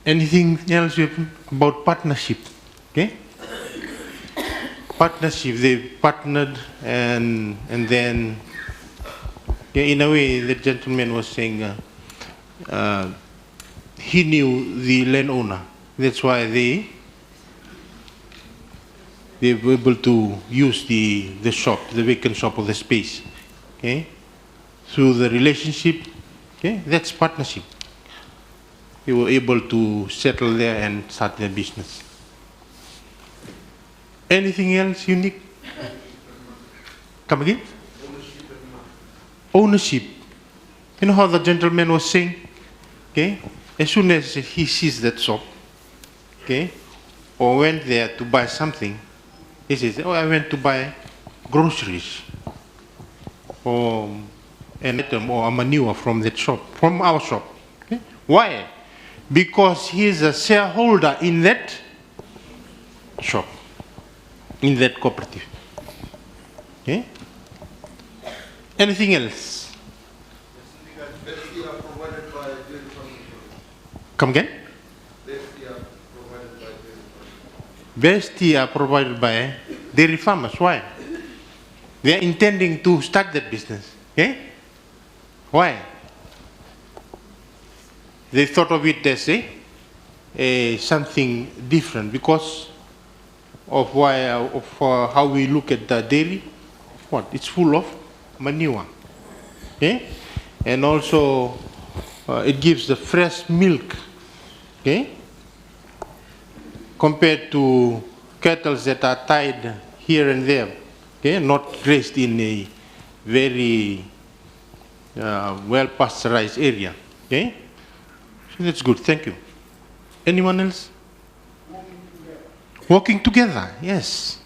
Anything else about partnership? Okay? Partnership, they partnered and then, in a way, the gentleman was saying he knew the landowner. That's why they were able to use the shop, the vacant shop or the space. Okay? Through the relationship, okay? That's partnership. They were able to settle there and start their business. Anything else unique? Come again? Ownership. You know how the gentleman was saying? Okay? As soon as he sees that shop, okay, or went there to buy something, he says, oh, I went to buy groceries, or an item or a manure from that shop, from our shop. Okay? Why? Because he is a shareholder in that shop, in that cooperative. Okay? Anything else? Come again? Best tea are provided by dairy farmers. Why? They are intending to start that business. Okay? Why? They thought of it as something different because of how we look at the dairy. What? It's full of manure. Okay? And also it gives the fresh milk. Okay? Compared to cattle that are tied here and there. Okay? Not raised in very well pasteurized area. Okay, so that's good. Thank you. Anyone else? Working together, yes.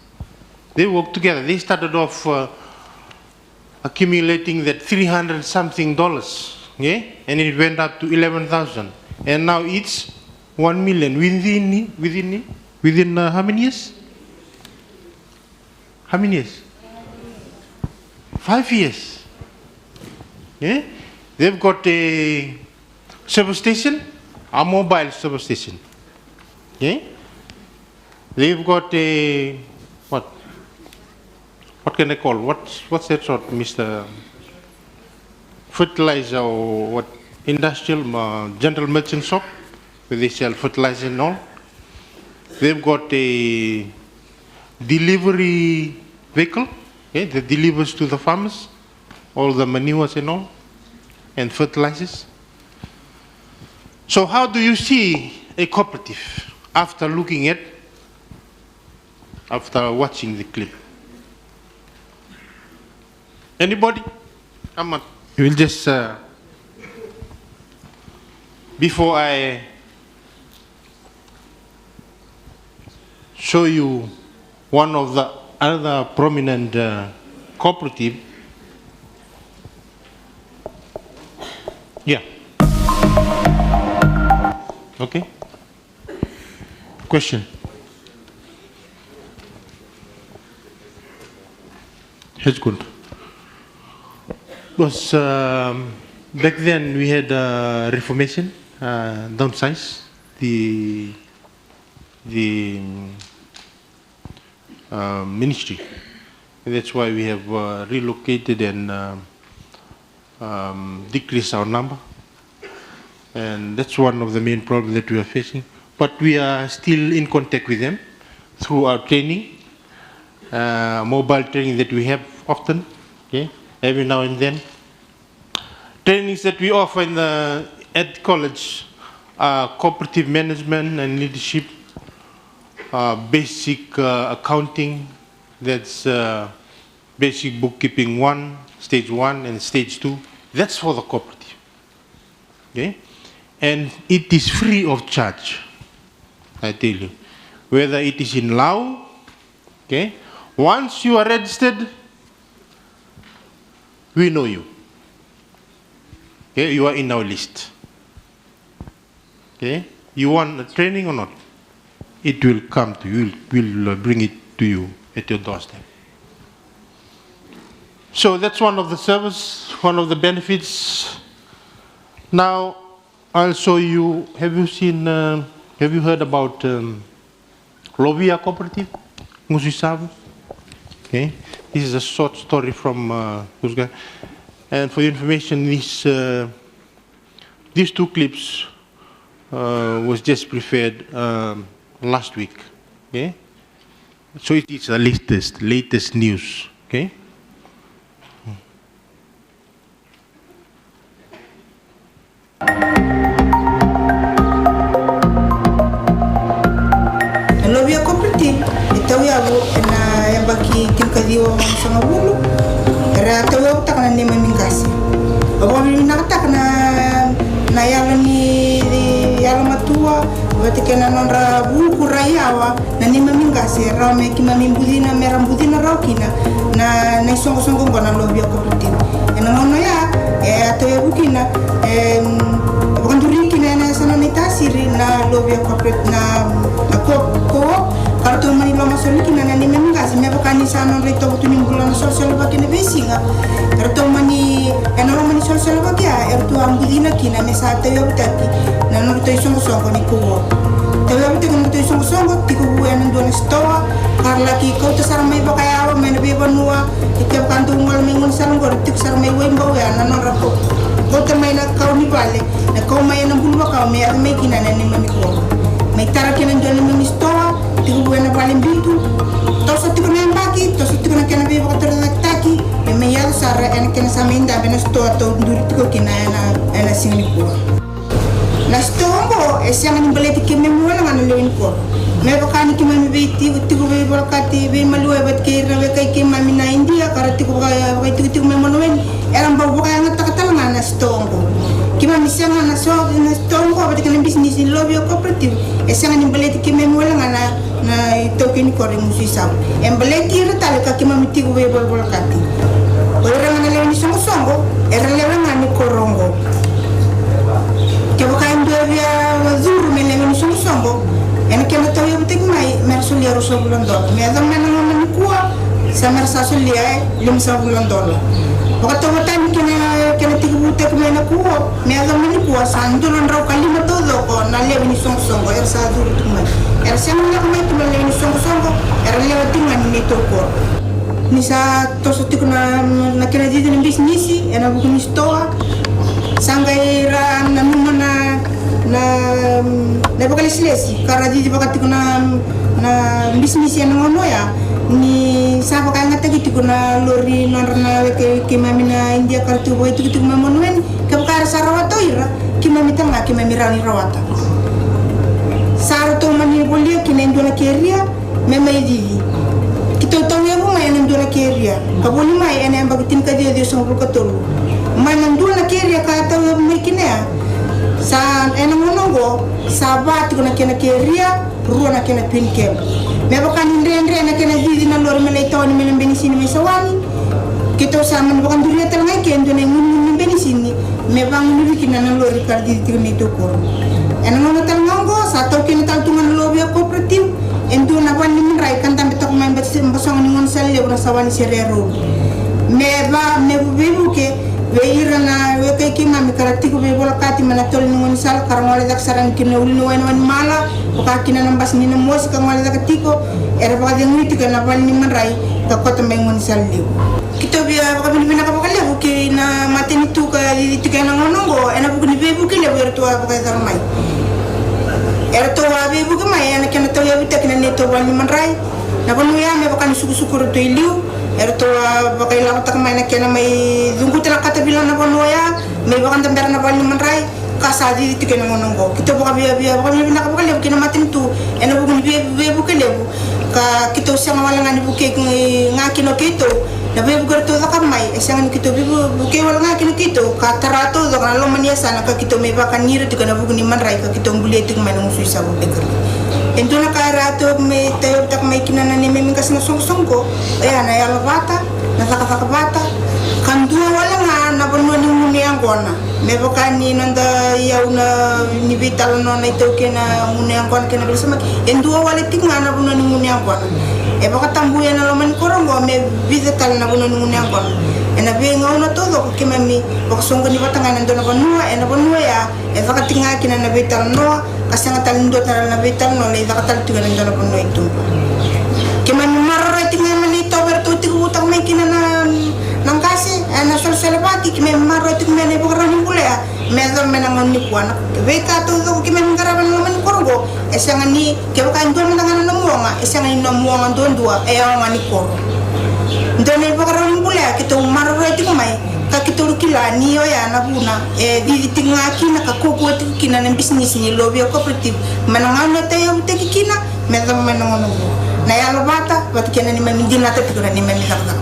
They work together. They started off accumulating that $300-something, okay? And it went up to 11,000. And now it's 1 million within how many years? How many years? 5 years. Yeah? They've got a service station, a mobile service station. Okay? They've got a what can I call? What's that sort, Mr. Fertilizer or what? Industrial general merchant shop where they sell fertilizer and all. They've got a delivery vehicle, okay, that delivers to the farmers all the manures and all, and fertilizers. So how do you see a cooperative after watching the clip? Anybody? Come on. You will just, before I show you one of the other prominent cooperative. Yeah. Okay. Question. That's good. Was back then we had reformation, downsize the ministry. And that's why we have relocated and decreased our number. And that's one of the main problems that we are facing. But we are still in contact with them through our training, mobile training that we have often, okay, every now and then. Trainings that we offer at college are cooperative management and leadership, basic accounting, that's basic bookkeeping 1, stage 1 and stage 2. That's for the cooperative, okay? And it is free of charge, I tell you. Whether it is in Lao, okay? Once you are registered, we know you. Okay, you are in our list. Okay, you want a training or not? It will come to you. We'll bring it to you at your doorstep. So that's one of the service, one of the benefits. Now I'll show you. Have you heard about Lovia Cooperative, Mususavu? Okay, this is a short story from those guys. And for your information, these two clips was just prepared last week. Okay, so it is the latest news. Okay.
Lovia Cooperative, ito na yung baki tingkadiwa sa mga bulo. Era tayo takana ni mamingasi. Abo mi nakata na yala ni yala matua, wati kana nonra bulu kurayawa na ni mamingasi ra me ki mamimbudina merambudina raukina na songo ngona Lovia Cooperative. Ena nono ya tayo bukina Bukanduri kina na sanitasi na Lovia Cooperative na ko kartu manilo masoli kina na ni mamingasi me bakani sana rito butunin bulan sosial bakina besinga kartu mani enoro mani sosial bakia ertu ambudina kina me sa tayo butaki na no to songo ni ko tayo butaki no to songo tiku buena do stoa karla ki ko to sarmai bakaya me ne be banua ikap kantu ngol mingun sarngor tik sarmai wembo ya na no rapo ko to mai na kau ni bale na kau mai na bulwa kau me me kina na ni mami ko mai tara kina do ni mami stoa tiku buena bale bitu tosa tiku na mbaki tosa tiku na kena be bakatara taki me ya sara en kena saminda bena stoa to duri tiku kina na sini ko na stongo esiang ni bale tiki me mo na ngana lewin ko me bakani ki mami be tigo be bolkati be malue bat ke rawe kai ke mami na India kara tigo kai tigo me monoen eram ba buka yang takatalangan na stongo ki mami sanga na so na stongo bat ke business in lobby cooperative esanga ni beleti ki me mola na token kore musisa embeleti retale ka ki mami tigo be bolkati orang na lewa ni songo era lewa ngani korongo ke buka ndo via zuru me lewa ni songo ena kena tahu yang penting mai mersulia rusa bulan dolar. Mereka mana mana kuah, sama rasa sulia $5 bulan dolar. Waktu waktu kena 3 bulan kena kuah, mereka mana kuah sandulan rau kali mata doko, nalia ini song ersa dulu tu mai. Ersa mana kau itu nalia ini song, ersa tinggal ini toko. Nisa tosuti kena kena jadi dalam bisnis, ena bukan istoa, sanggai ra namuna na bakal silesi karena di bakati kuna na bisnis yang ngono ya ni sa bakal ngata gitu kuna lori narna ke mamina India kartu boy itu gitu mamonwen ke bakal sarawato ira ki mamita nga ki mamirani rawata sarato mani bolio ki nendona keria mema yidi kita tahu ya bu mai nendona keria kaboni mai ene ambagitin ka dia so katolu mai nendona keria ka tahu mai kinea sa ena monongo sabat kuna kena keria ruwa na kena pinkem me bakan ndre na kena didi na lor mele tawni mele benisini me sawani kito sa man bakan duri tal ngai ken done mun benisini me bang nuri kina na lor kar didi tirmi to ko ena mono tal ngongo sa to kena tal tungan lobby cooperative endo na ban min rai kan tambe to mai bat sim basong ni ngon sel le sawani serero me ba me bubu ke weira na we kai ki mami karati ko be bola kati mana tol ni ngoni sal karang wala dak saran kine uli no wan mala o ka kina nambas ni na mos ka wala dak tiko era ba de ngiti kana bal ni man rai ka ko tambe ngoni sal liu kito biya ka bin bina ka bakale bu ki na mateni tu ka di tika na ngonongo ena bu ni be bu ki le ber to ba ka dar mai era to wa be bu ka mai ena kana to ya bitak na neto bal ni man rai na banu ya me bakan suku-suku to liu erto bakai lau tak main kena mai zungku telah kata bilang apa noya mai bakan temper na bani manrai kasadi itu kena ngononggo kita buka biar bakan lebih nak bukan lebih kena matin tu ena bukan biar bukan lebih ka kita usang walangan buke ngaki no kita na biar bukan tu tak mai esangan kita buke walangan ngaki no kita ka terato tu kalau mania sana ka kita mai bakan niru tu kena bukan manrai ka kita boleh tu main ngusui sabu beker ento na karato me tayo tak may kinana ni memang kasi nasong-song ko ayan ay alabata nasakasakabata kandua wala nga napunuan ni muni ang kona me baka ni nanda yaw na nibital no na ito kina muni ang kona kina bersama endua wala tinga napunuan ni muni ang kona e baka tambuyan na laman korong go me bizatal napunuan ni muni ang kona e nabi ngaw na todo ko kimami baka sunggo ni batangan nando na panua ya e baka tinga kina nabital no kasi nga talindo na nabital no le baka tal tiga nando na panua ito kimami marara tinga manito berto tiga utang may kina nang kasi na sol-solabati kimami marara tinga na ibo karani pula medal menangan ni kuana beka to kimami karaban naman korgo esang ni kaya kain doon nangan namuanga esang ni namuanga doon dua nga ni korgo doon ibo karani pula kita marara tinga may kakitoro kila ni ya na buna di tinga kina kakuko kina ng business ni lobby cooperative manangan na tayo teki kina medal menangan na yalo bata bat kina ni mamindi na tayo ni mamindi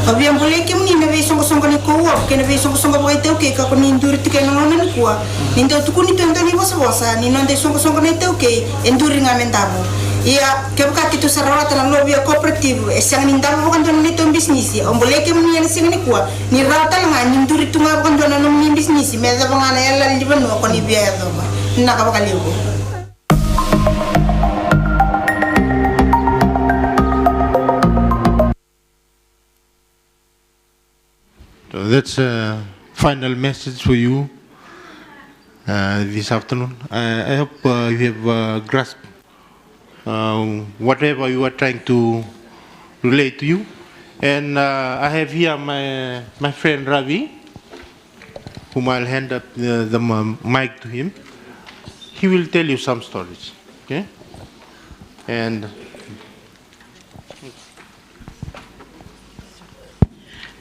Abi ang boleh kem ni nabi song-song kani ko kena be song-song ko ite okay ka ko ni nduri tike na ngana ni ko ni ndo tu kuni tu ndani bosa ni nonde song-song kani ite okay enduri ngamen tabu iya ke buka kitu sarawat na lobby cooperative esang ni ndabu bukan don ni to business ang boleh kem ni sing ni ko ni rata nga ni nduri tu nga bukan don ni business meza bangana yalla li banu ko ni biya do ba na ka bakali ko
So that's a final message for you this afternoon. I hope you have grasped whatever you are trying to relate to you. And I have here my friend Ravi, whom I'll hand up the mic to him. He will tell you some stories, okay? And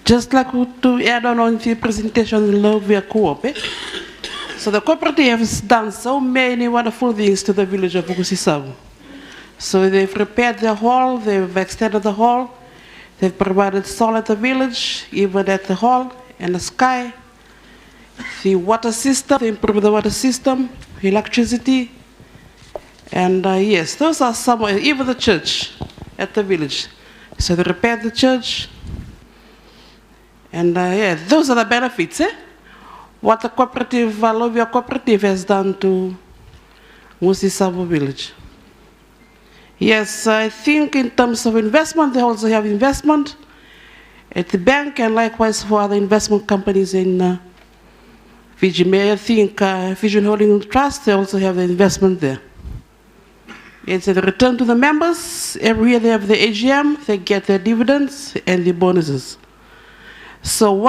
just like to add on the presentation in Love Via Co-op. So the cooperative has done so many wonderful things to the village of Ukusisabu. So they've repaired the hall, they've extended the hall, they've provided solar at the village, even at the hall and the sky. The water system, they improved the water system, electricity. And yes, those are some, even the church at the village. So they repaired the church. And yeah, those are the benefits, what the cooperative, Lovia Cooperative has done to Musi Savo village. Yes, I think in terms of investment, they also have investment at the bank and likewise for other investment companies in Fiji. I think Fiji Holding Trust, they also have the investment there. It's a return to the members. Every year they have the AGM, they get their dividends and the bonuses. So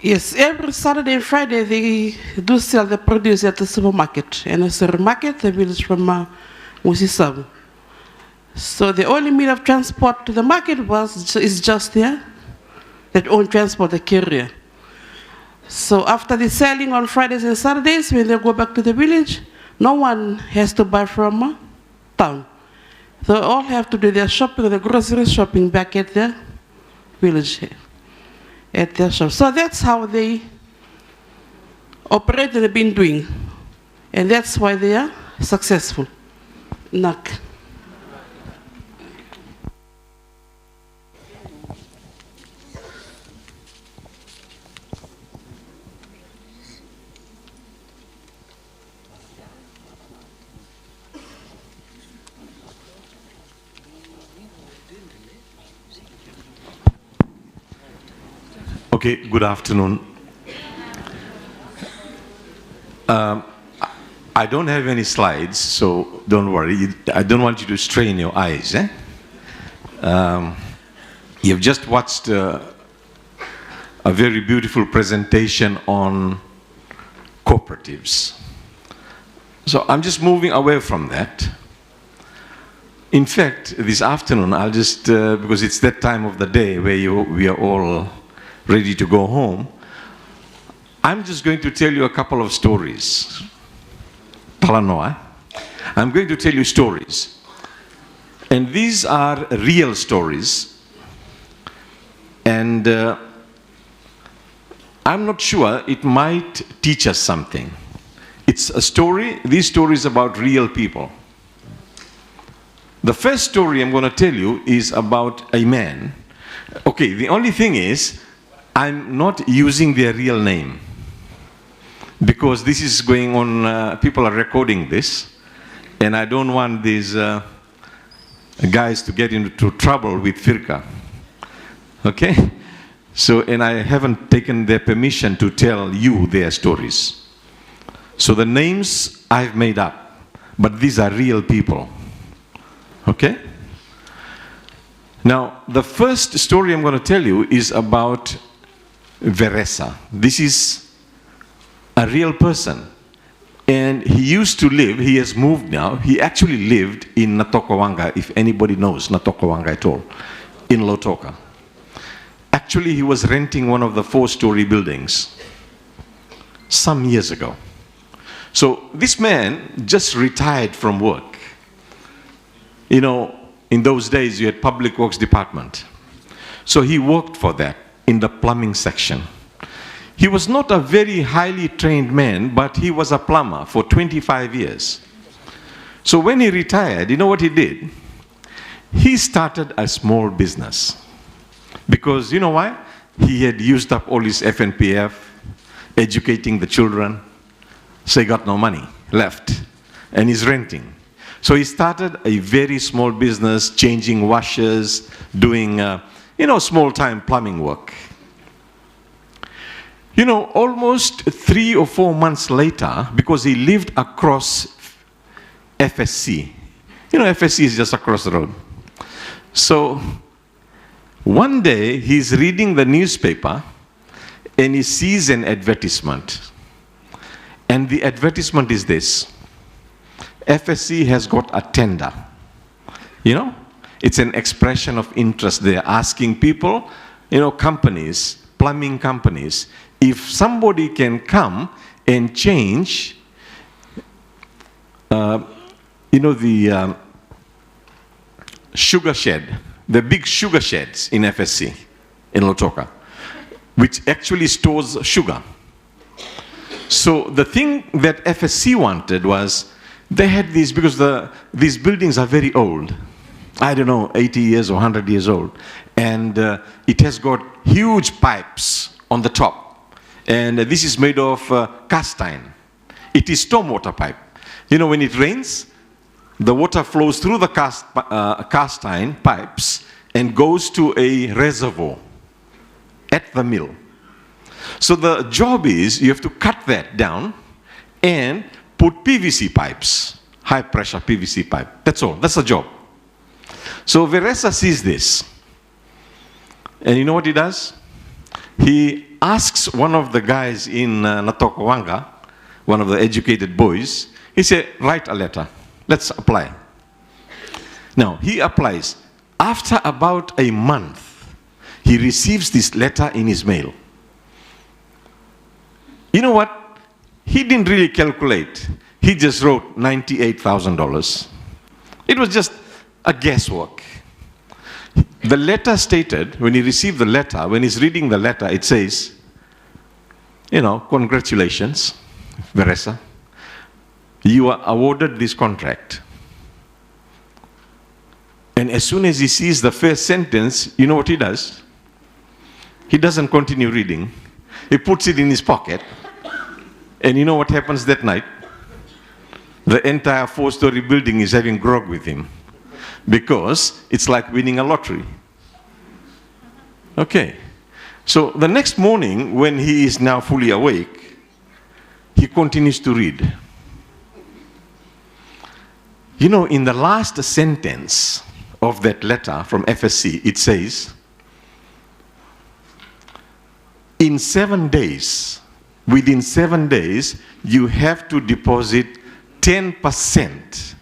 yes, every Saturday and Friday they do sell the produce at the supermarket. And it's a market, the village from Musisabu. So the only mean of transport to the market is just there, that own transport, the carrier. So after the selling on Fridays and Saturdays, when they go back to the village, no one has to buy from town. They all have to do their shopping, the grocery shopping back at their village, at their shop. So that's how they operate and have been doing. And that's why they are successful. Nak.
Okay, good afternoon. I don't have any slides, so don't worry. I don't want you to strain your eyes. You've just watched a very beautiful presentation on cooperatives. So I'm just moving away from that. In fact, this afternoon, I'll just, because it's that time of the day where we are all ready to go home, I'm just going to tell you a couple of stories. Talanoa. I'm going to tell you stories. And these are real stories. And I'm not sure, it might teach us something. It's a story, these stories about real people. The first story I'm going to tell you is about a man. Okay, the only thing is, I'm not using their real name because this is going on, people are recording this, and I don't want these guys to get into trouble with Firka. Okay? So, and I haven't taken their permission to tell you their stories. So the names I've made up, but these are real people. Okay? Now, the first story I'm going to tell you is about Veresa. This is a real person. And he used to live, he has moved now, he actually lived in Natokowanga, if anybody knows Natokowanga at all, in Laucala. Actually, he was renting one of the 4-story buildings some years ago. So this man just retired from work. You know, in those days you had public works department. So he worked for that in the plumbing section. He was not a very highly trained man, but he was a plumber for 25 years. So when he retired, you know what he did? He started a small business. Because you know why? He had used up all his FNPF, educating the children, so he got no money left, and he's renting. So he started a very small business, changing washers, doing, you know, small-time plumbing work. You know, almost 3 or 4 months later, because he lived across FSC. You know, FSC is just across the road. So one day, he's reading the newspaper, and he sees an advertisement. And the advertisement is this: FSC has got a tender. You know, it's an expression of interest. They're asking people, you know, companies, plumbing companies, if somebody can come and change you know, the sugar shed, the big sugar sheds in FSC, in Laucala, which actually stores sugar. So the thing that FSC wanted was, they had these, because these buildings are very old, I don't know, 80 years or 100 years old, and it has got huge pipes on the top, and this is made of cast iron. It is stormwater pipe. You know, when it rains, the water flows through the cast iron pipes and goes to a reservoir at the mill. So the job is, you have to cut that down and put PVC pipes, high pressure PVC pipe. That's all, that's the job. So Veresa sees this. And you know what he does? He asks one of the guys in Natokowanga, one of the educated boys, he said, write a letter, let's apply. Now, he applies. After about a month, he receives this letter in his mail. You know what? He didn't really calculate. He just wrote $98,000. It was just a guesswork. The letter stated, when he received the letter, when he's reading the letter, it says, you know, congratulations, Veresa. You are awarded this contract. And as soon as he sees the first sentence, you know what he does? He doesn't continue reading. He puts it in his pocket. And you know what happens that night? The entire 4-story building is having grog with him. Because it's like winning a lottery. Okay. So the next morning, when he is now fully awake, he continues to read. You know, in the last sentence of that letter from FSC, it says, in 7 days, within 7 days, you have to deposit 10%.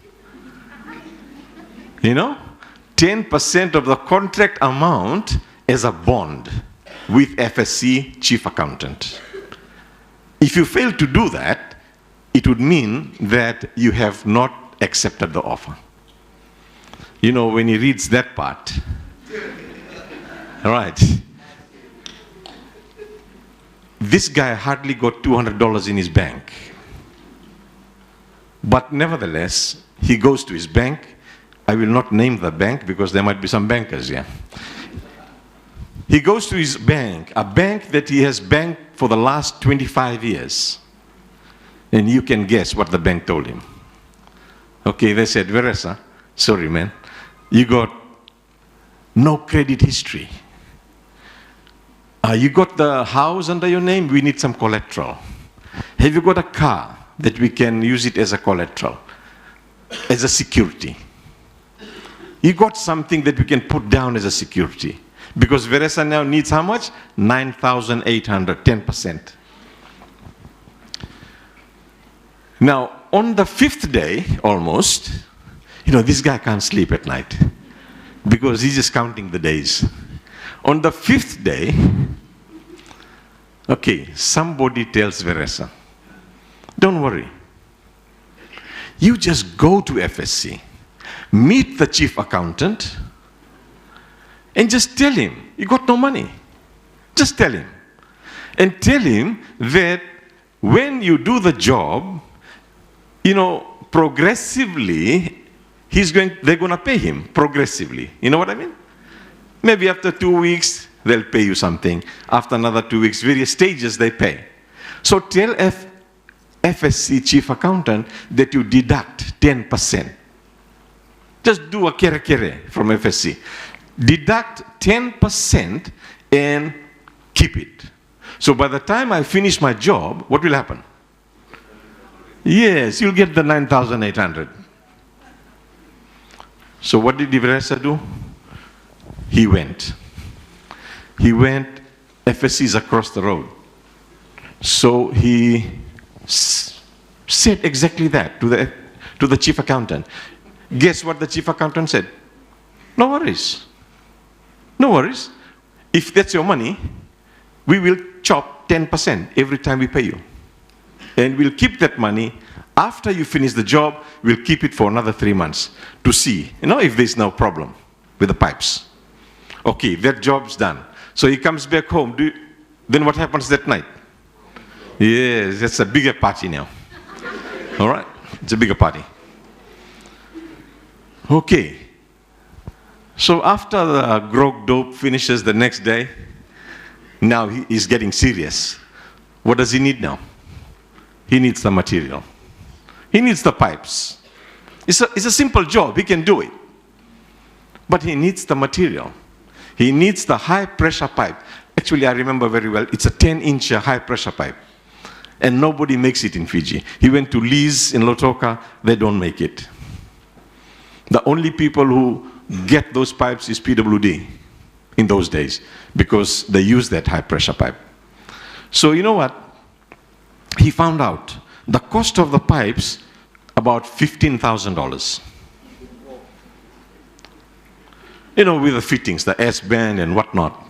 You know, 10% of the contract amount as a bond with FSC chief accountant. If you fail to do that, it would mean that you have not accepted the offer. You know, when he reads that part, all right, this guy hardly got $200 in his bank. But nevertheless, he goes to his bank. I will not name the bank because there might be some bankers here. He goes to his bank, a bank that he has banked for the last 25 years. And you can guess what the bank told him. Okay, they said, Veresa, sorry man, you got no credit history. You got the house under your name, we need some collateral. Have you got a car that we can use it as a collateral, as a security? You got something that we can put down as a security. Because Veresa now needs how much? 9,800, 10%. Now, on the 5th day, almost, you know, this guy can't sleep at night because he's just counting the days. On the 5th day, okay, somebody tells Veresa, don't worry. You just go to FSC, meet the chief accountant, and just tell him, you got no money. Just tell him. And tell him that when you do the job, you know, progressively, they're going to pay him progressively. You know what I mean? Maybe after 2 weeks, they'll pay you something. After another 2 weeks, various stages they pay. So tell FSC chief accountant that you deduct 10%. Just do a kere from FSC. Deduct 10% and keep it. So by the time I finish my job, what will happen? Yes, you'll get the 9,800. So what did Veresa do? He went. He went, FSC is across the road. So he said exactly that to the chief accountant. Guess what the chief accountant said? No worries. No worries. If that's your money, we will chop 10% every time we pay you. And we'll keep that money After you finish the job, we'll keep it for another 3 months to see, if there's no problem with the pipes. Okay, that job's done. So he comes back home. Then what happens that night? Yes, it's a bigger party now. All right? It's a bigger party. Okay. So after the grog dope finishes the next day, now he's getting serious. What does he need now? He needs the material. He needs the pipes. It's a simple job. He can do it. But he needs the material. He needs the high-pressure pipe. Actually, I remember very well, it's a 10-inch high-pressure pipe. And nobody makes it in Fiji. He went to lease in Laucala, they don't make it. The only people who get those pipes is PWD in those days, because they use that high-pressure pipe. So you know what? He found out the cost of the pipes, about $15,000. With the fittings, the S-band and whatnot.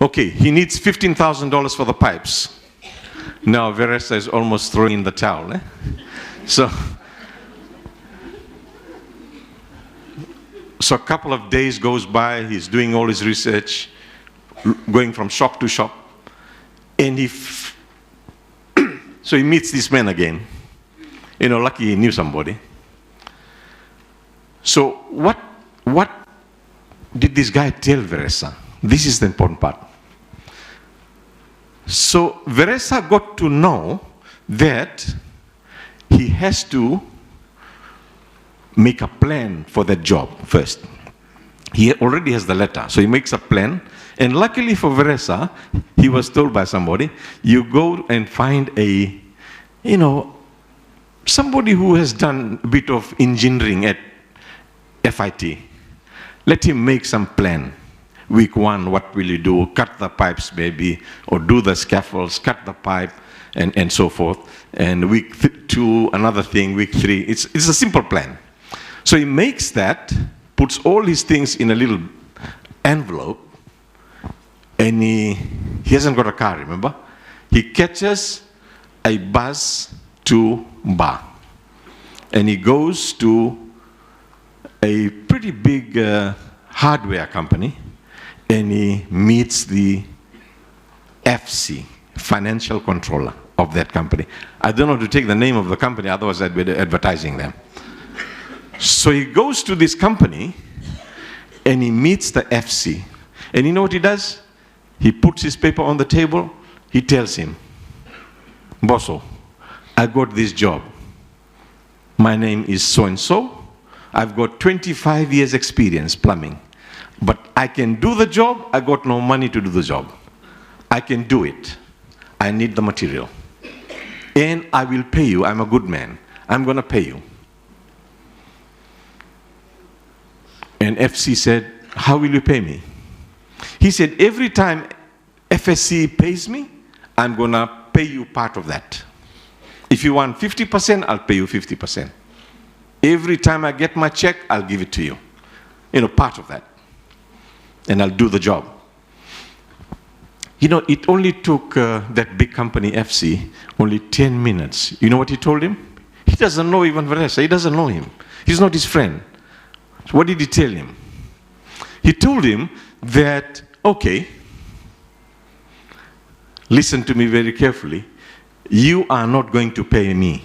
Okay, he needs $15,000 for the pipes. Now Veresa is almost throwing in the towel. So a couple of days goes by, he's doing all his research, going from shop to shop, and so he meets this man again. Lucky he knew somebody. So what did this guy tell Veresa? This is the important part. So Veresa got to know that he has to make a plan for that job first. He already has the letter, so he makes a plan. And luckily for Veresa, he was told by somebody, you go and find somebody who has done a bit of engineering at FIT. Let him make some plan. Week 1, what will you do? Cut the pipes maybe, or do the scaffolds, cut the pipe, and so forth. And week 2, another thing, week 3. It's a simple plan. So he makes that, puts all his things in a little envelope, and he hasn't got a car, remember? He catches a bus to Ba. And he goes to a pretty big hardware company, and he meets the FC, financial controller of that company. I don't know to take the name of the company, otherwise I'd be advertising them. So he goes to this company, and he meets the FC. And you know what he does? He puts his paper on the table, he tells him, Bosso, I got this job. My name is so-and-so. I've got 25 years experience plumbing. But I can do the job, I got no money to do the job. I can do it. I need the material. And I will pay you, I'm a good man. I'm gonna pay you. And FC said, how will you pay me? He said, every time FSC pays me, I'm gonna pay you part of that. If you want 50%, I'll pay you 50%. Every time I get my check, I'll give it to you. Part of that. And I'll do the job. It only took that big company, FC, only 10 minutes. You know what he told him? He doesn't know even Veresa. He doesn't know him. He's not his friend. So what did he tell him? He told him that, okay, listen to me very carefully. You are not going to pay me.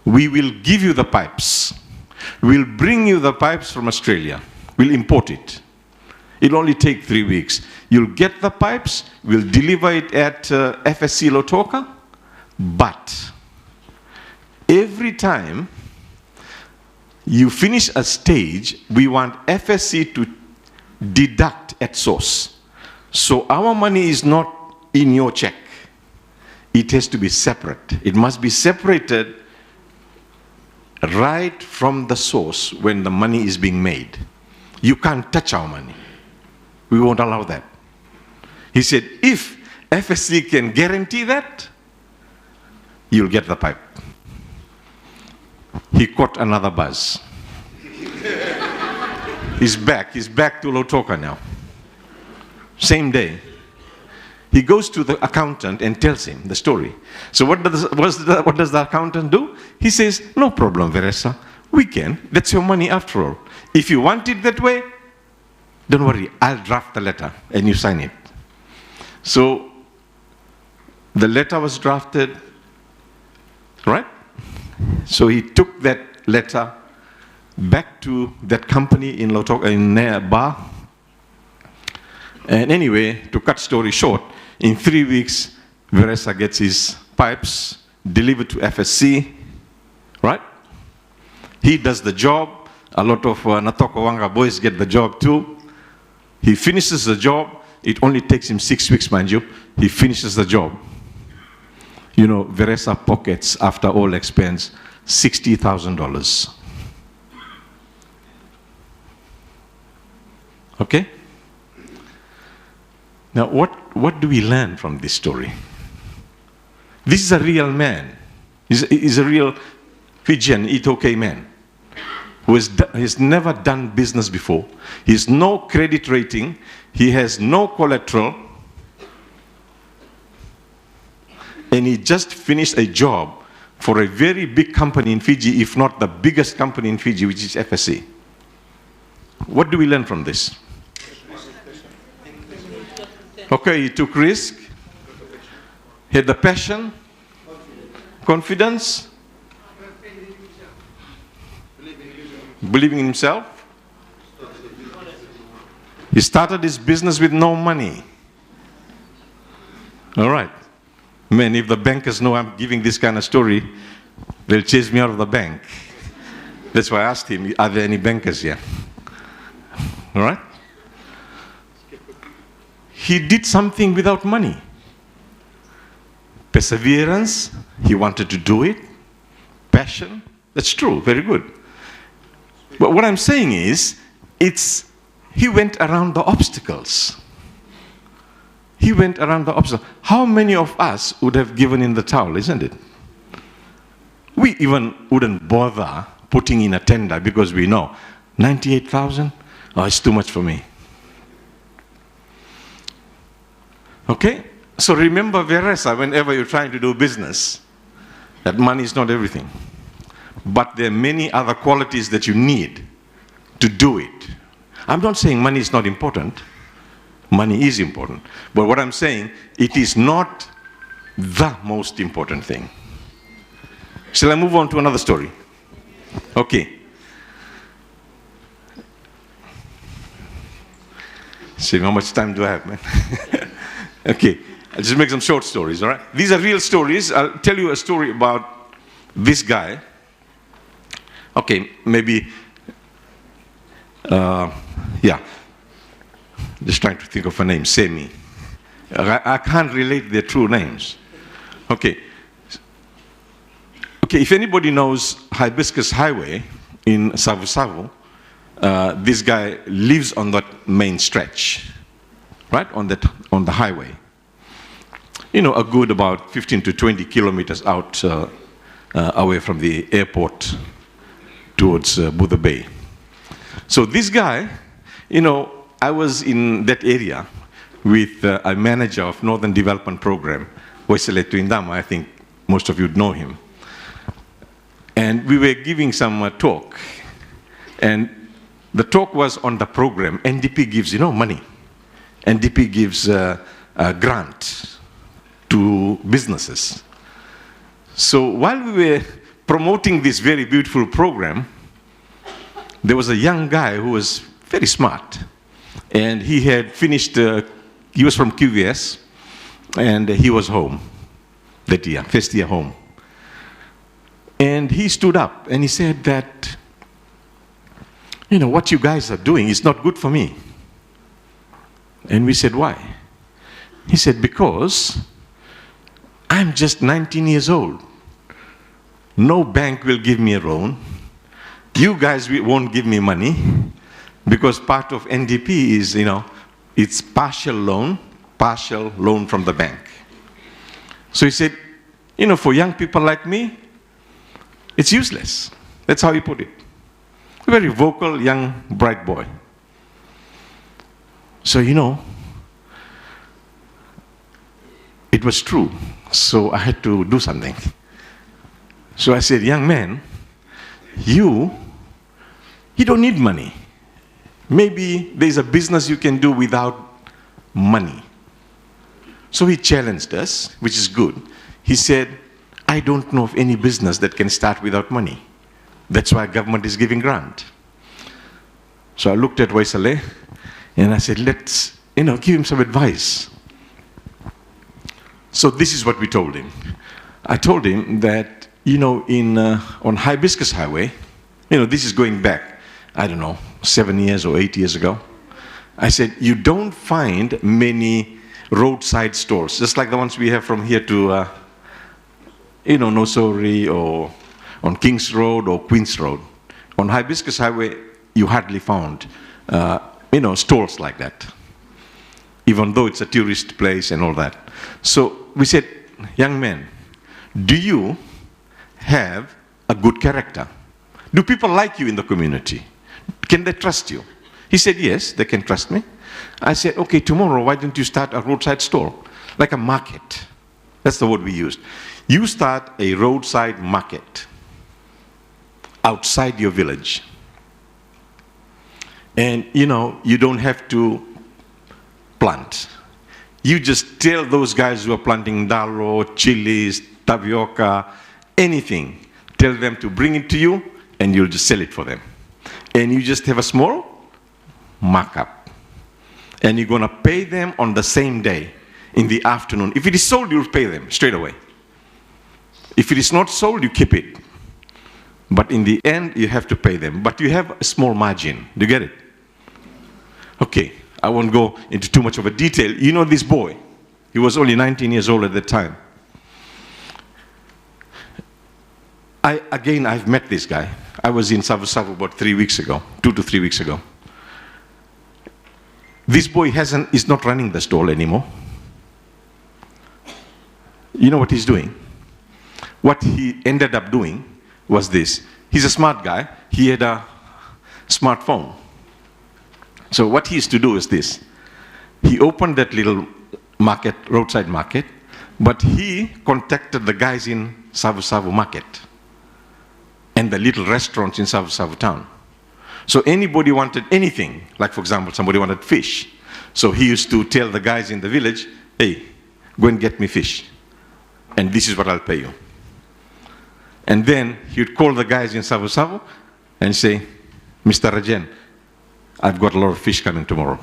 We will give you the pipes. We'll bring you the pipes from Australia. We'll import it. It'll only take 3 weeks. You'll get the pipes. We'll deliver it at FSC Laucala. But every time you finish a stage, we want FSC to deduct at source. So our money is not in your check. It has to be separate. It must be separated right from the source when the money is being made. You can't touch our money. We won't allow that. He said, if FSC can guarantee that, you'll get the pipe. He caught another bus. He's back to Laucala now. Same day. he goes to the accountant and tells him the story. So what does the accountant do? He says, no problem, Veresa, we can. That's your money after all. If you want it that way, don't worry, I'll draft the letter and you sign it. So the letter was drafted, right? So he took that letter back to that company in Laucala, in Bar. And anyway, to cut story short, in 3 weeks, Veresa gets his pipes delivered to FSC, right? He does the job. A lot of Natokowanga boys get the job too. He finishes the job. It only takes him 6 weeks, mind you. He finishes the job. You know, Veresa pockets, after all expense, $60,000. Okay? Now, what do we learn from this story? This is a real man. He's a real Fijian, Itoke man who has never done business before. He has no credit rating. He has no collateral. And he just finished a job for a very big company in Fiji, if not the biggest company in Fiji, which is FSC. What do we learn from this? Okay, he took risk, had the passion, confidence, believing in himself. He started his business with no money. All right. Man, if the bankers know I'm giving this kind of story, they'll chase me out of the bank. That's why I asked him, are there any bankers here? All right? He did something without money. Perseverance, he wanted to do it. Passion, that's true, very good. But what I'm saying is, he went around the obstacles. He went around the obstacles. How many of us would have given in the towel, isn't it? We even wouldn't bother putting in a tender because we know, 98,000? Oh, it's too much for me. Okay? So remember, Veresa, whenever you're trying to do business, that money is not everything. But there are many other qualities that you need to do it. I'm not saying money is not important. Money is important. But what I'm saying, it is not the most important thing. Shall I move on to another story? Okay. See, how much time do I have, man? Okay, I'll just make some short stories, all right? These are real stories. I'll tell you a story about this guy. Okay, maybe, yeah. Just trying to think of a name, Semi. I can't relate their true names. Okay. Okay, if anybody knows Hibiscus Highway in Savu Savu, this guy lives on that main stretch, right, on the highway. You know, a good about 15 to 20 kilometers out away from the airport towards Buddha Bay. So this guy, you know, I was in that area with a manager of Northern Development Program, Waisele Tuindama. I think most of you know him. And we were giving some talk. And the talk was on the program. NDP gives, you know, money. NDP gives a grant to businesses. So while we were promoting this very beautiful program, there was a young guy who was very smart. And he had finished, he was from QVS, and he was home that year, first year home. And he stood up and he said that, you know, what you guys are doing is not good for me. And we said, why? He said, because I'm just 19 years old. No bank will give me a loan. You guys won't give me money because part of NDP is, you know, it's partial loan from the bank. So he said, you know, for young people like me, it's useless. That's how he put it. A very vocal, young, bright boy. So, you know, it was true. So I had to do something. So I said, young man, you don't need money. Maybe there's a business you can do without money. So he challenged us, which is good. He said, I don't know of any business that can start without money. That's why government is giving grant. So I looked at Waisale and I said, let's, give him some advice. So this is what we told him. I told him that, on Hibiscus Highway, this is going back, I don't know, 7 years or 8 years ago. I said, you don't find many roadside stores, just like the ones we have from here to, Nosori or on Kings Road or Queens Road. On Hibiscus Highway, you hardly found, stores like that, even though it's a tourist place and all that. So we said, young man, do you have a good character? Do people like you in the community? Can they trust you? He said, yes, they can trust me. I said, okay, tomorrow, why don't you start a roadside store? Like a market. That's the word we used. You start a roadside market outside your village. And, you don't have to plant. You just tell those guys who are planting dalo, chilies, tapioca, anything. Tell them to bring it to you, and you'll just sell it for them. And you just have a small markup. And you're going to pay them on the same day, in the afternoon. If it is sold, you'll pay them straight away. If it is not sold, you keep it. But in the end, you have to pay them. But you have a small margin. Do you get it? Okay, I won't go into too much of a detail. You know this boy. He was only 19 years old at the time. I've met this guy. I was in Suva about 3 weeks ago, 2 to 3 weeks ago. This boy is not running the stall anymore. You know what he's doing? What he ended up doing was this. He's a smart guy. He had a smartphone. So what he used to do is this. He opened that little market, roadside market, but he contacted the guys in Suva market and the little restaurants in Suva town. So anybody wanted anything, like for example, somebody wanted fish. So he used to tell the guys in the village, hey, go and get me fish. And this is what I'll pay you. And then he would call the guys in Suva and say, Mr. Rajan, I've got a lot of fish coming tomorrow.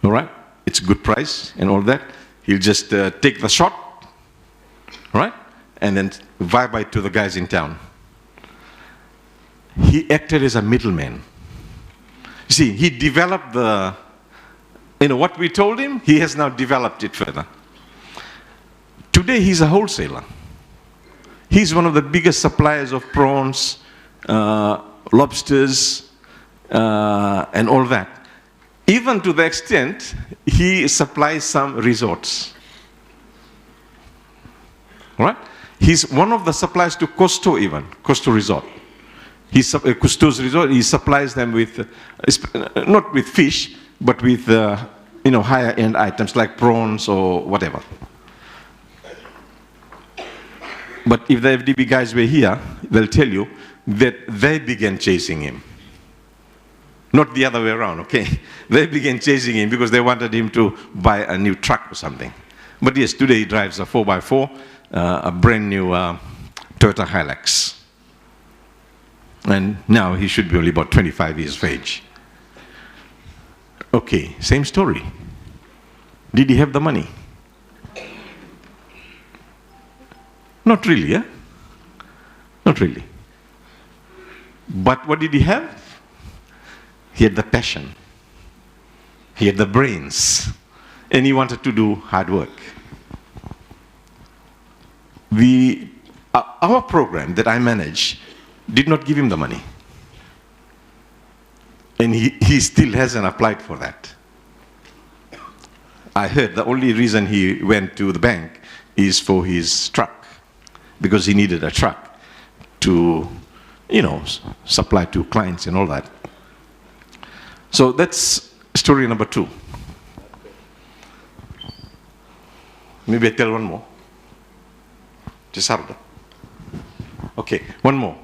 All right? It's a good price and all that. He'll just take the shot, all right? And then vibe it to the guys in town. He acted as a middleman. You see, he developed what we told him, he has now developed it further. Today, he's a wholesaler. He's one of the biggest suppliers of prawns, lobsters, and all that. Even to the extent, he supplies some resorts. All right? He's one of the suppliers to Costo even, Costo Resort. Costo's Resort, he supplies them with, not with fish, but with, higher end items like prawns or whatever. But if the FDB guys were here, they'll tell you that they began chasing him. Not the other way around, okay? They began chasing him because they wanted him to buy a new truck or something. But yes, today he drives a 4x4, a brand new Toyota Hilux. And now he should be only about 25 years of age. Okay, same story. Did he have the money? Not really, yeah? Not really. But what did he have? He had the passion. He had the brains. And he wanted to do hard work. Our program that I manage did not give him the money. And he still hasn't applied for that. I heard the only reason he went to the bank is for his truck, because he needed a truck to, supply to clients and all that. So that's story number 2. Maybe I tell one more. Cisarda. Okay, one more.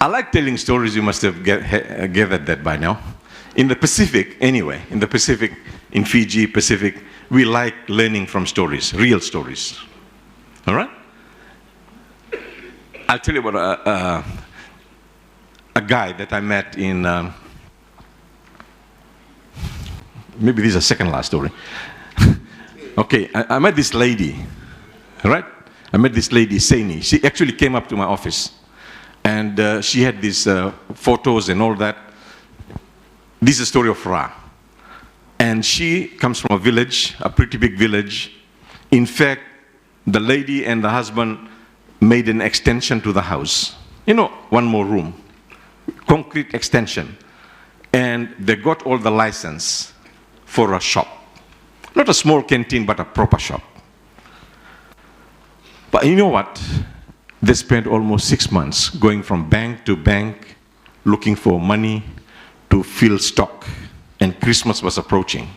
I like telling stories. You must have gathered that by now. In the Pacific, anyway, in the Pacific, in Fiji, Pacific, we like learning from stories, real stories. All right? I'll tell you about a guy that I met in, maybe this is a second last story. Okay, I met this lady, all right? I met this lady, Saini. She actually came up to my office. And she had these photos and all that. This is a story of Ra. And she comes from a village, a pretty big village. In fact, the lady and the husband made an extension to the house. You know, one more room. Concrete extension. And they got all the license for a shop. Not a small canteen, but a proper shop. But you know what? They spent almost 6 months going from bank to bank, looking for money to fill stock. And Christmas was approaching.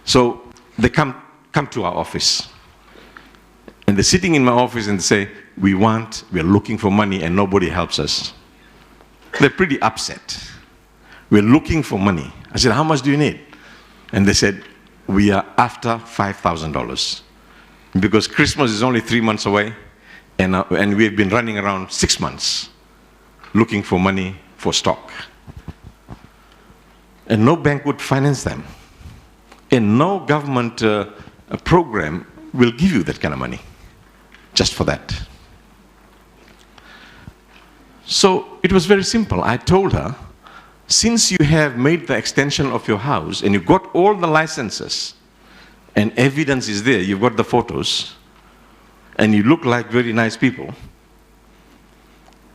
So they come to our office. And they're sitting in my office and say, we're looking for money and nobody helps us. They're pretty upset. We're looking for money. I said, how much do you need? And they said, we are after $5,000. Because Christmas is only 3 months away. And we've been running around 6 months looking for money for stock. And no bank would finance them. And no government program will give you that kind of money just for that. So it was very simple. I told her, since you have made the extension of your house and you got all the licenses and evidence is there, you've got the photos, and you look like very nice people.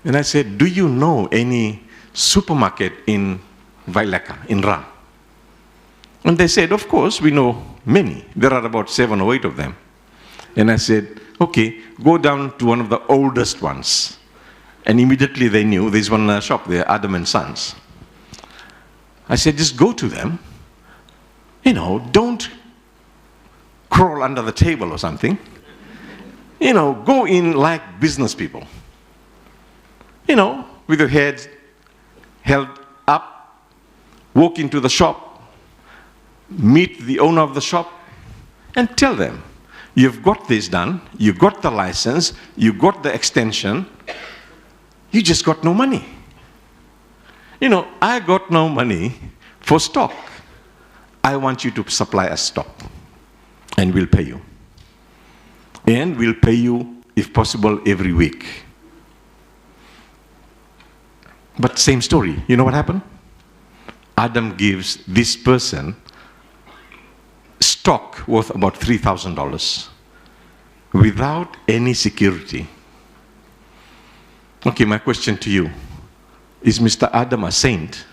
And I said, do you know any supermarket in Vailaka, in Ra? And they said, of course, we know many. There are about 7 or 8 of them. And I said, okay, go down to one of the oldest ones. And immediately they knew there's one shop there, Adam and Sons. I said, just go to them. You know, don't crawl under the table or something. You know, go in like business people. You know, with your head held up, walk into the shop, meet the owner of the shop, and tell them, you've got this done, you got the license, you got the extension, you just got no money. You know, I got no money for stock. I want you to supply us stock, and we'll pay you. And we'll pay you, if possible, every week. But same story. You know what happened? Adam gives this person stock worth about $3,000 without any security. Okay, my question to you. Is Mr. Adam a saint?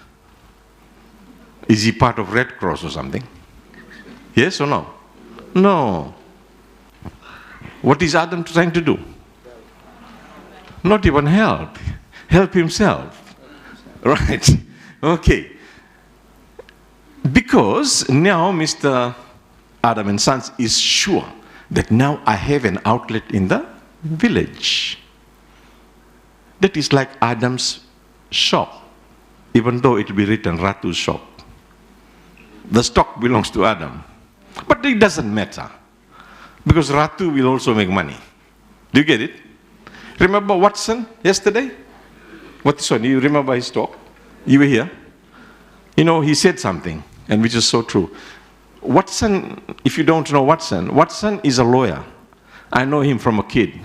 Is he part of Red Cross or something? Yes or no? No. What is Adam trying to do? Not even help. Help himself. Right. Okay. Because now Mr. Adam and Sons is sure that now I have an outlet in the village. That is like Adam's shop, even though it will be written Ratu's shop. The stock belongs to Adam. But it doesn't matter, because Ratu will also make money. Do you get it? Remember Watson yesterday? Watson, you remember his talk? You were here? You know, he said something, and which is so true. Watson, if you don't know Watson, Watson is a lawyer. I know him from a kid.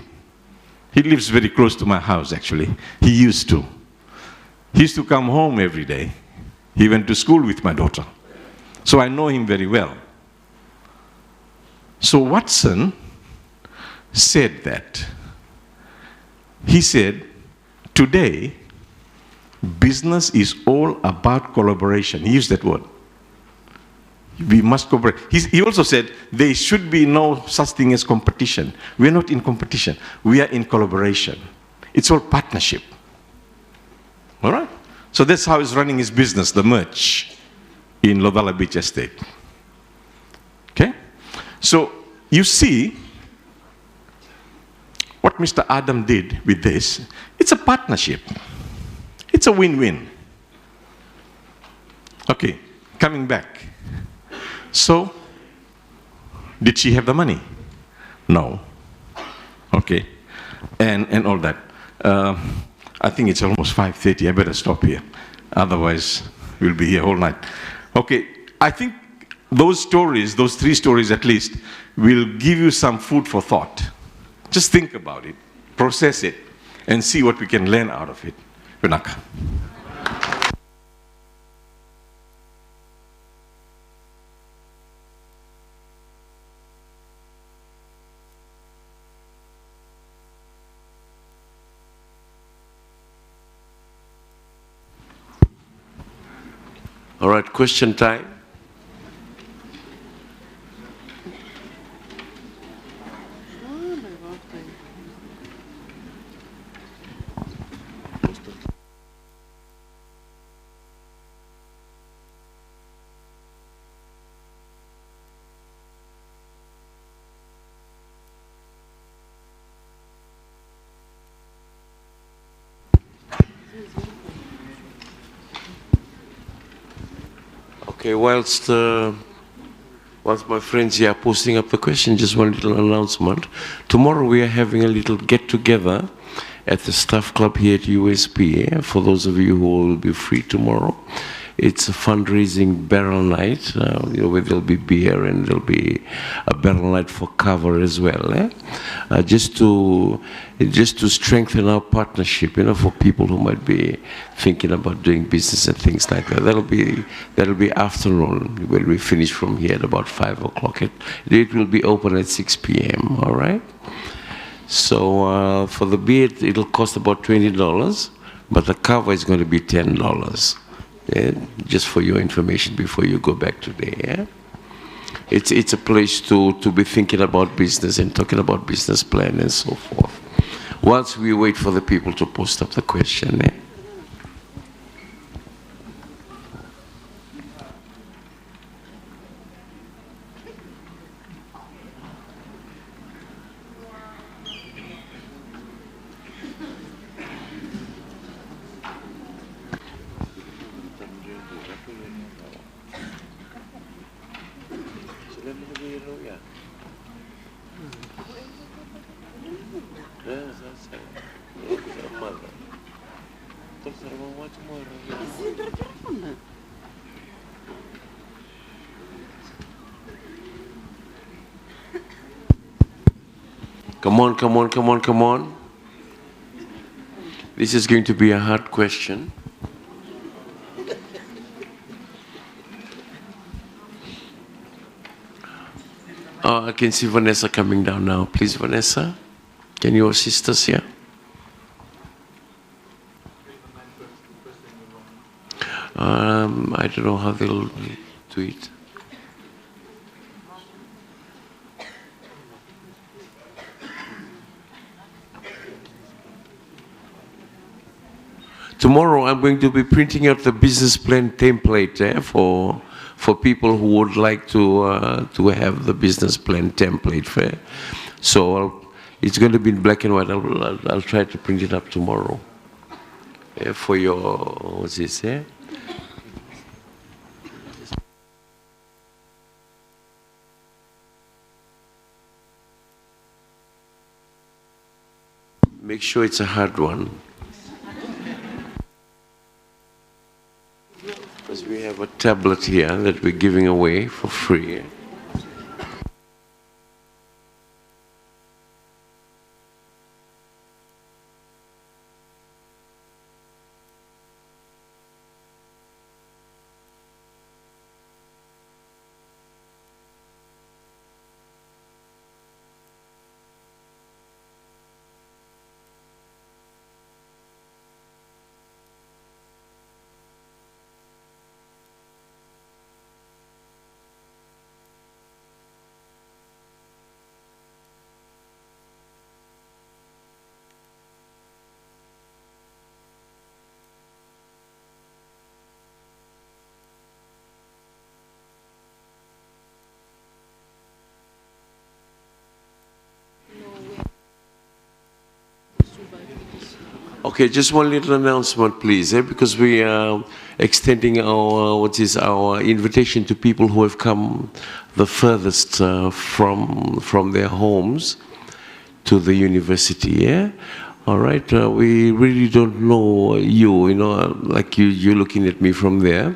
He lives very close to my house, actually. He used to. He used to come home every day. He went to school with my daughter. So I know him very well. So Watson said that. He said, today, business is all about collaboration. He used that word. We must cooperate. He also said, there should be no such thing as competition. We're not in competition. We are in collaboration. It's all partnership. All right? So that's how he's running his business, the merch. in Laucala Beach Estate. Okay? So you see what Mr. Adam did with this. It's a partnership. It's a win-win. Okay, coming back. So, did she have the money? No. Okay, and all that. I think it's almost 5:30. I better stop here. Otherwise, we'll be here all night. Okay, I think those stories, those 3 stories at least, will give you some food for thought. Just think about it, process it, and see what we can learn out of it. Vinaka.
All right, question time. Okay, whilst my friends here are posting up the question, just one little announcement. Tomorrow we are having a little get-together at the staff club here at USP, for those of you who will be free tomorrow. It's a fundraising barrel night, where there'll be beer and there'll be a barrel night for cover as well. Just to strengthen our partnership, for people who might be thinking about doing business and things like that. That'll be afternoon when we finish from here at about 5 o'clock. It will be open at 6 p.m. All right. So for the beer, it'll cost about $20, but the cover is going to be $10. Just for your information before you go back today. Yeah? It's a place to be thinking about business and talking about business plan and so forth. Whilst we wait for the people to post up the question. Come on, come on, come on, come on. This is going to be a hard question. Oh, I can see Vanessa coming down now. Please, Vanessa, can you assist us here? I don't know how they'll do it. Tomorrow I'm going to be printing out the business plan template for people who would like to have the business plan template. So it's going to be in black and white. I'll try to print it up tomorrow for your, what's this? Make sure it's a hard one. Because we have a tablet here that we're giving away for free. Okay, just one little announcement, please, because we are extending our invitation to people who have come the furthest from their homes to the university. Yeah. All right. We really don't know you. Like you're looking at me from there.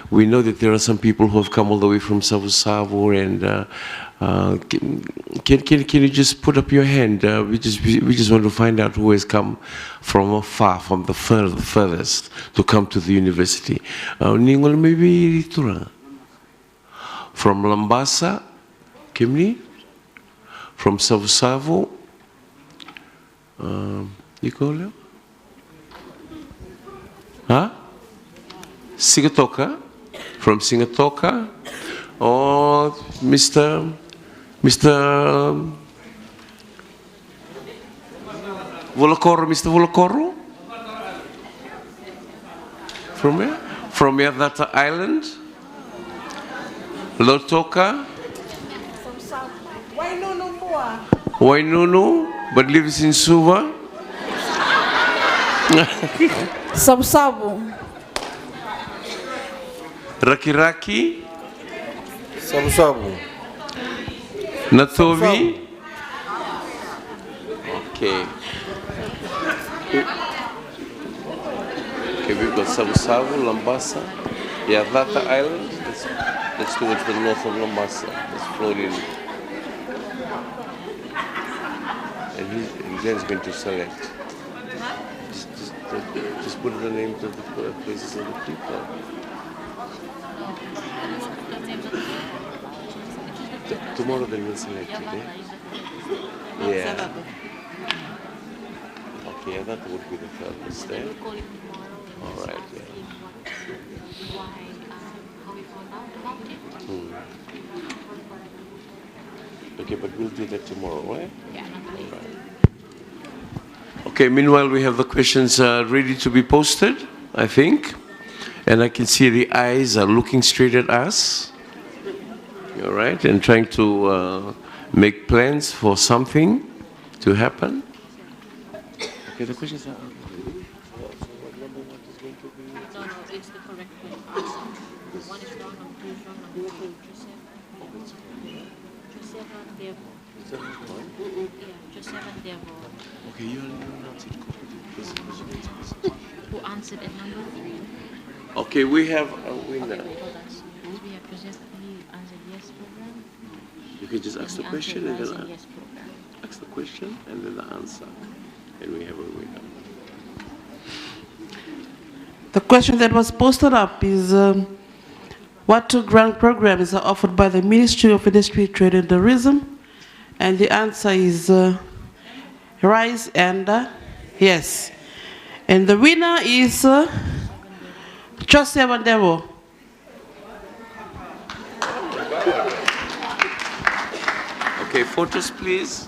We know that there are some people who have come all the way from Savo, and can you just put up your hand? We just want to find out who has come from afar, from the furthest, to come to the university. Ningol maybe Ritura. From Lambasa, Kimni. From Savo. Nicola? Huh? Sigatoka? From Sigatoka? Or Mr. Volokoro, Mr. Volokoro? From where? From Yadata Island? Lotoka? Wainunu, but lives in Suva?
Sabu.
Raki?
Sabu.
Natovi? Okay. Okay, we've got Sabu, Lambasa. Yeah, Threatre Island. That's towards the north of Lambasa. That's Florida. And Glenn's going to select. Just put the names of the places of the people. Tomorrow they will select it, eh? Yeah. Okay, that would be the furthest, eh? All right, yeah. Okay, but we'll do that tomorrow, eh? Yeah. All right. Okay, meanwhile we have the questions ready to be posted, I think. And I can see the eyes are looking straight at us. All right, and trying to make plans for something to happen. Okay, the questions are...
No, it's the correct answer. One is wrong, number two is wrong, number three. Joseph and Devo. Yeah, Joseph and Devo.
Okay, you announce it.
Who answered at number 3?
Okay, we have a winner.
Okay, hold on. We have Joseph, he answered yes program.
You can just ask the question and then
yes program.
ask the question and then the answer. And we have a winner.
The question that was posted up is, what 2 grant programs are offered by the Ministry of Industry, Trade and Tourism? And the answer is RISE and yes. And the winner is Joseph and Devo.
Okay, photos please.